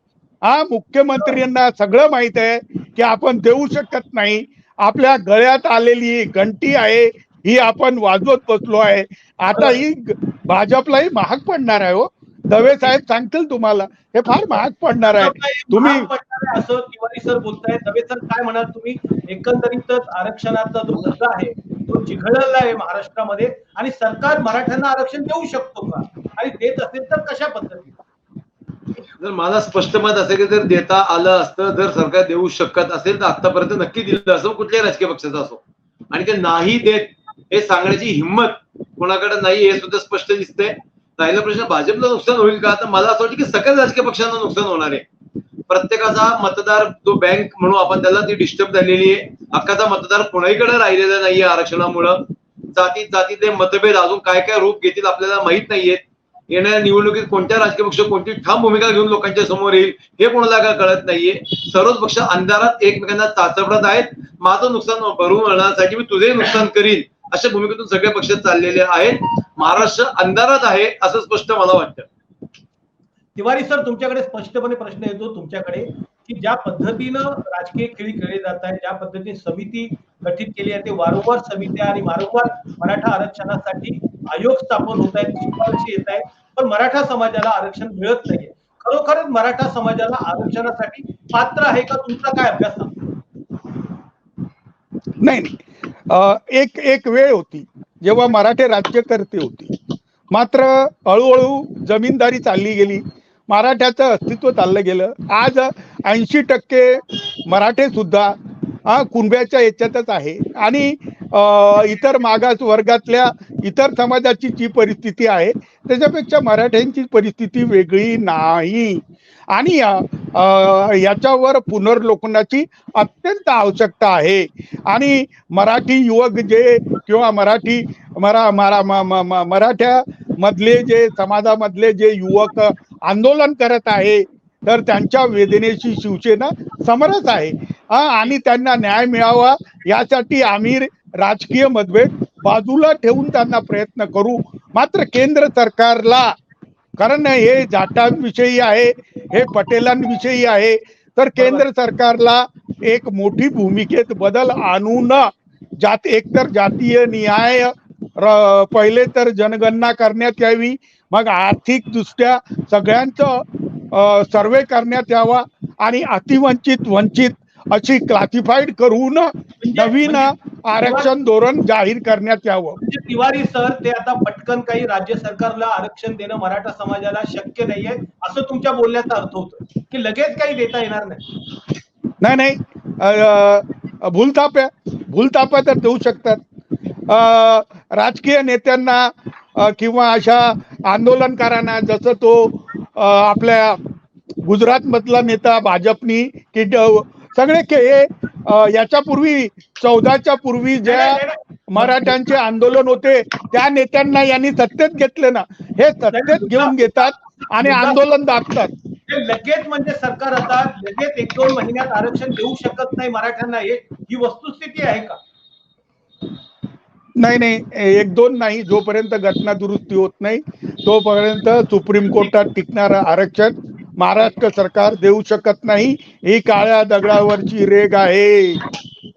मुख्यमंत्र्यांना सगळं माहित आहे की आपण देऊ शकत नाही. आपल्या गळ्यात आलेली घंटी आहे ही आपण वाजवत बसलो आहे. आता ही भाजपलाही महाग पडणार आहे. हो, दवे साहेब सांगतील तुम्हाला, हे फार महाग पडणार आहे. तुम्ही असं तिवारी सर बोलताय. दवे सर काय म्हणाल तुम्ही? एकंदरीतच आरक्षणाचा जो मुद्दा आहे तो चिघळलेला आहे महाराष्ट्रामध्ये, आणि सरकार मराठ्यांना आरक्षण देऊ शकतो का, आणि देत असेल तर कशा पद्धतीने? जर मला स्पष्ट मत असेल की जर देता आलं असतं, जर सरकार देऊ शकत असेल तर आतापर्यंत नक्की दिलं असं, कुठल्याही राजकीय पक्षाचा असो. आणि ते नाही देत हे सांगण्याची हिंमत कोणाकडे नाही, हे सुद्धा स्पष्ट दिसतंय. राहिला प्रश्न भाजपला नुकसान होईल का, तर मला असं वाटतं की सकल राजकीय पक्षांना नुकसान होणार आहे. प्रत्येकाचा मतदार जो बँक म्हणू आपण त्याला, ती डिस्टर्ब झालेली आहे. हक्काचा मतदार कोणाहीकडे राहिलेला नाहीये आरक्षणामुळं. जातीतले मतभेद अजून काय काय रूप घेतील आपल्याला माहित नाहीये. येणाऱ्या निवडणुकीत कोणत्या राजकीय पक्ष कोणती ठाम भूमिका घेऊन लोकांच्या समोर येईल हे कोणाला काय कळत नाहीये. सर्वच पक्ष अंधारात एकमेकांना चाचपडत आहेत. माझं नुकसान भरून आणण्यासाठी मी तुझे नुकसान करीन, अशा भूमिकेतून सगळे पक्ष चाललेले आहेत. महाराष्ट्र अंधारात आहे असं स्पष्ट मला वाटतं. तिवारी सर, तुमच्याकडे स्पष्टपणे प्रश्न येतो तुमच्याकडे की ज्या पद्धतीनं राजकीय खेळी खेळले जात आहेत, ज्या पद्धतीने समिती गठीत केली आहे, ते वारंवार समित्या आणि वारंवार मराठा आरक्षणासाठी आयोग स्थापन होत आहेत, शिफारशी येत आहेत, पण मराठा समाजाला आरक्षण मिळत नाहीये. खरोखरच मराठा समाजाला आरक्षणासाठी पात्र आहे का? तुमचा काय अभ्यास सांगतो? नाही. एक वेळ होती जेव्हा मराठे राज्यकर्ते होते, मात्र हळूहळू जमीनदारी चालली गेली, मराठ्याचं अस्तित्व चाललं गेलं. आज 80% मराठे सुद्धा कुणब्याच्या याच्यातच आहे. आणि इतर मागास वर्गातल्या इतर समाजाची जी परिस्थिती आहे त्याच्यापेक्षा मराठ्यांची परिस्थिती वेगळी नाही. आणि याच्यावर पुनर्लोकनाची अत्यंत आवश्यकता आहे. आणि मराठी युवक जे किंवा मराठ्या मधले जे समाजामधले जे युवक आंदोलन करत आहे, तर त्यांच्या वेदनेशी शिवसेना समरस आहे. आणि त्यांना न्याय मिळावा यासाठी आम्ही राजकीय मतभेद बाजूला ठेवून त्यांना प्रयत्न करू. मात्र केंद्र सरकारला, कारण हे जाटांविषयी आहे, हे पटेलांविषयी आहे, तर केंद्र सरकारला एक मोठी भूमिकेत बदल आणून एकतर जातीय न्याय, पहिले तर जनगणना करण्यात यावी, मग आर्थिक दृष्ट्या सगळ्यांचं सर्वे करण्यात यावा, आणि अतिवंचित वंचित अशी क्लासिफाईड करून नवीन आरक्षण धोरण जाहीर करण्यात यावं. म्हणजे तिवारी सर, ते आता पटकन काही राज्य सरकारला आरक्षण देणं मराठा समाजाला शक्य नाहीये असं तुमच्या बोलण्याचा अर्थ होतो की लगेच काही देता येणार नाही? नाही, भूलथापा तर देऊ शकतात. राजकीय नेत्यांना किंवा अशा आंदोलनकारांना, जसं तो आपल्या गुजरात मधला नेता भाजपनी की सगळे हे याच्यापूर्वी 14च्या पूर्वी ज्या मराठ्यांचे आंदोलन होते त्या नेत्यांना यांनी सत्तेत घेतले ना, हे सत्तेत घेऊन घेतात आणि आंदोलन दाबतात. ते लगेच म्हणजे सरकार आता लगेच 1-2 महिन्यात आरक्षण देऊ शकत नाही मराठ्यांना, ही वस्तुस्थिती आहे का? नाही, 1-2 नाही. जोपर्यंत घटना दुरुस्ती होत नाही तोपर्यंत सुप्रीम कोर्टात टिकणारं आरक्षण महाराष्ट्र सरकार देऊ शकत नाही. ही काळ्या दगडावरची रेग आहे.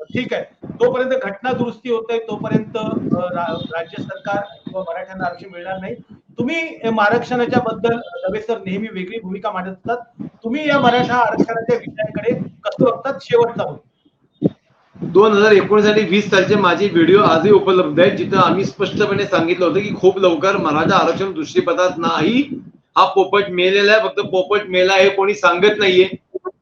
ठीक आहे, तोपर्यंत घटना दुरुस्ती होते तोपर्यंत राज्य सरकार किंवा मराठ्यांना आरक्षण मिळणार नाही. तुम्ही आरक्षणाच्या बद्दल दवे सर नेहमी वेगळी भूमिका मांडत असतात. तुम्ही या मराठा आरक्षणाच्या विषयाकडे कसं बघतात? शेवटचा होता 2019 आणि 20 सालचे माझे व्हिडिओ आजही उपलब्ध आहेत, जिथं आम्ही स्पष्टपणे सांगितलं होतं की खूप लवकर मराठा आरक्षण दृष्टीपथात नाही. हा पोपट मेलेला आहे, फक्त पोपट मेला आहे, कोणी सांगत नाहीये.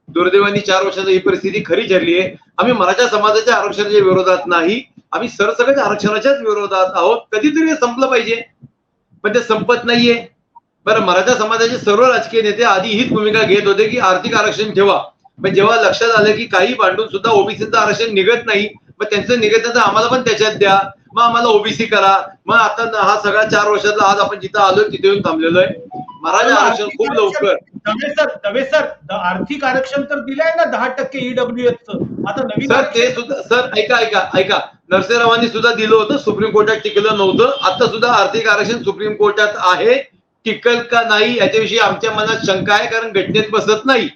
दुर्दैवाने 4 वर्षात ही परिस्थिती खरी ठरली आहे. आम्ही मराठा समाजाच्या आरक्षणाच्या विरोधात नाही, आम्ही सरसकट आरक्षणाच्याच विरोधात आहोत. कधीतरी हे संपलं पाहिजे, पण ते संपत नाहीये. बरं, मराठा समाजाचे सर्व राजकीय नेते आधी हीच भूमिका घेत होते की आर्थिक आरक्षण ठेवा, पण जेव्हा लक्षात आलं की काही भांडून सुद्धा ओबीसीचं आरक्षण निघत नाही, मग त्यांचं निघत नाही तर आम्हाला पण त्याच्यात द्या, मग आम्हाला ओबीसी करा. मग आता हा सगळा 4 वर्षातला आज आपण जिथं आलोय तिथे येऊन थांबलेलो आहे. मराठा आरक्षण खूप लवकर. दवे सर आर्थिक आरक्षण तर दिलंय ना 10% ईडब्ल्यूएसचं. आता नवीन सर ते सुद्धा, सर ऐका, नरसिंहरावांनी सुद्धा दिलं होतं, सुप्रीम कोर्टात टिकलं नव्हतं. आता सुद्धा आर्थिक आरक्षण सुप्रीम कोर्टात आहे. टिकल का नाही याच्याविषयी आमच्या मनात शंका आहे, कारण घटनेत बसत नाही.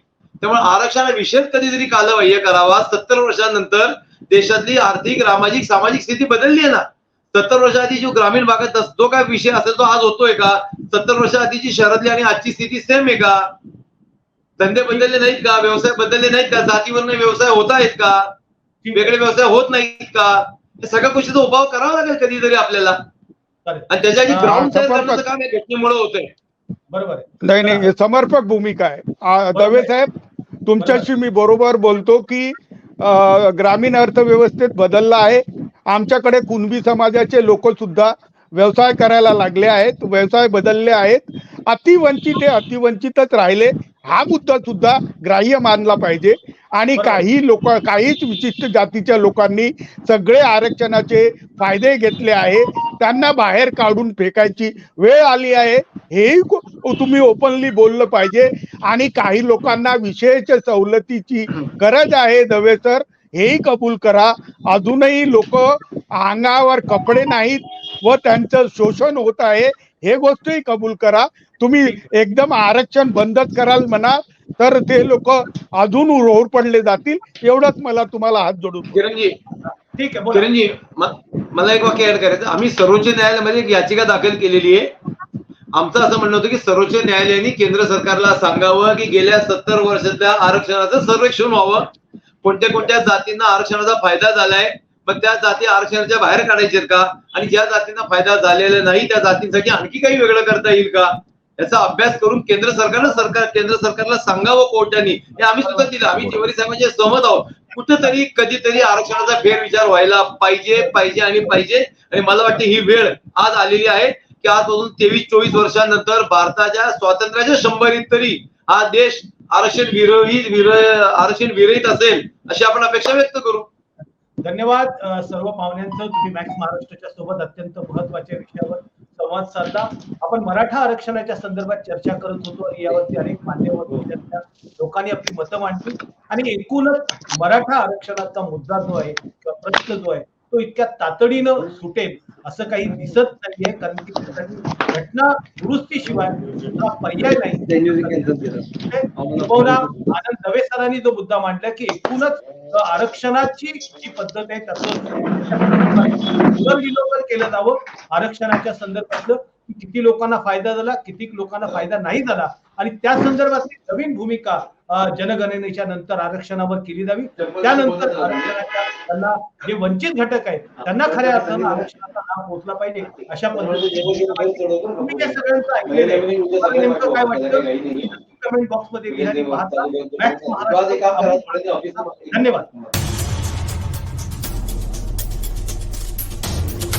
त्यामुळे आरक्षणाविषयीच कधीतरी कालबाह्य करावा. 70 वर्षांनंतर देशातली आर्थिक, सामाजिक स्थिती बदलली आहे ना. 70 वर्षा आधी जो ग्रामीण भागात जो काय विषय असेल तो आज होतोय का? 70 वर्षा आधीची शहरातली आणि आजची स्थिती सेम आहे का? धंदे बदलले नाहीत का? व्यवसाय बदलले नाहीत का? जातीवरनं व्यवसाय होत आहेत का? वेगळे व्यवसाय होत नाहीत का? या सगळ्या गोष्टीचा उपाय करावा लागेल कधीतरी आपल्याला, आणि त्याच्या ग्राउंड करण्याचं काम या घटनेमुळे होतंय. बरोबर नाही, हे समर्पक भूमिका आहे. दवे साहेब, तुमच्याशी मी बरोबर बोलतो की ग्रामीण अर्थव्यवस्थेत बदलला आहे. आमच्याकडे कुणबी समाजाचे लोक सुद्धा व्यवसाय करायला लागले आहेत, व्यवसाय बदलले आहेत. अतिवंचित हे अतिवंचितच राहिले, हा मुद्दा सुद्धा ग्राह्य मानला पाहिजे. आणि काहीच विशिष्ट जातीच्या लोकांनी सगळे आरक्षणाचे फायदे घेतले आहे, त्यांना बाहेर काढून फेकायची वेळ आली आहे, हेही तुम्ही ओपनली बोललं पाहिजे. आणि काही लोकांना विशेष सवलतीची गरज आहे दवे सर, हेही कबूल करा. अजूनही लोक अंगावर कपडे नाहीत व त्यांचं शोषण होत आहे, हे गोष्टही कबूल करा. तुम्ही एकदम आरक्षण बंदच कराल म्हणा तर ते लोक अजून रोड पडले जातील. एवढंच मला तुम्हाला हात जोडून. किरणजी, ठीक आहे, किरणजी, मला एक वाक्य ऍड करायचं. आम्ही सर्वोच्च न्यायालयामध्ये एक याचिका दाखल केलेली आहे. आमचं असं म्हणणं होतं की सर्वोच्च न्यायालयाने केंद्र सरकारला सांगावं की गेल्या 70 वर्षातल्या आरक्षणाचं सर्वेक्षण व्हावं. कोणत्या जातींना आरक्षणाचा फायदा झालाय, मग त्या जाती आरक्षणाच्या बाहेर काढायचे का, आणि ज्या जातींना फायदा झालेला नाही त्या जातींसाठी आणखी काही वेगळं करता येईल का, याचा अभ्यास करून केंद्र सरकारला सांगावं कोर्टाने. हे आम्ही सुद्धा दिलं. आम्ही तिवारी साहेबांचे सहमत आहोत. कुठंतरी कधीतरी आरक्षणाचा फेरविचार व्हायला पाहिजे. आणि मला वाटतं ही वेळ आज आलेली आहे की आजपासून 23-24 वर्षांनंतर भारताच्या स्वातंत्र्याच्या 100रीत तरी हा देश आरक्षण विरहित असेल अशी आपण अपेक्षा व्यक्त करू. धन्यवाद सर्व पाहुण्यांचं. तुम्ही मॅक्स महाराष्ट्राच्या सोबत अत्यंत महत्वाच्या विषयावर संवाद साधला. आपण मराठा आरक्षणाच्या संदर्भात चर्चा करत होतो आणि यावरती अनेक मान्यवर लोकांनी आपली मतं मांडली. आणि एकूणच मराठा आरक्षणाचा मुद्दा जो आहे किंवा प्रश्न जो आहे तो इतक्या तातडीनं सुटेल असं काही दिसत नाहीये, कारण की घटना दुरुस्तीशिवाय पर्याय नाही. आनंद दवे सरांनी जो मुद्दा मांडला की एकूणच आरक्षणाची जी पद्धत आहे त्याचं पुनर्विलोकन केलं जावं आरक्षणाच्या संदर्भातलं, की किती लोकांना फायदा झाला, किती लोकांना फायदा नाही झाला आणि त्या संदर्भातली नवीन भूमिका जनगणनेच्या नंतर आरक्षणावर केली जावी. त्यानंतर आरक्षणाच्या त्यांना जे वंचित घटक आहेत त्यांना खऱ्या अर्थानं आरक्षणाचा लाभ पोहोचला पाहिजे अशा पद्धतीने तुम्ही या सगळ्यांचं ऐकलेलं आहे. तुम्हाला नेमकं काय वाटतं कमेंट बॉक्स मध्ये लिहा. पाहता मॅक्स महाराष्ट्र. धन्यवाद.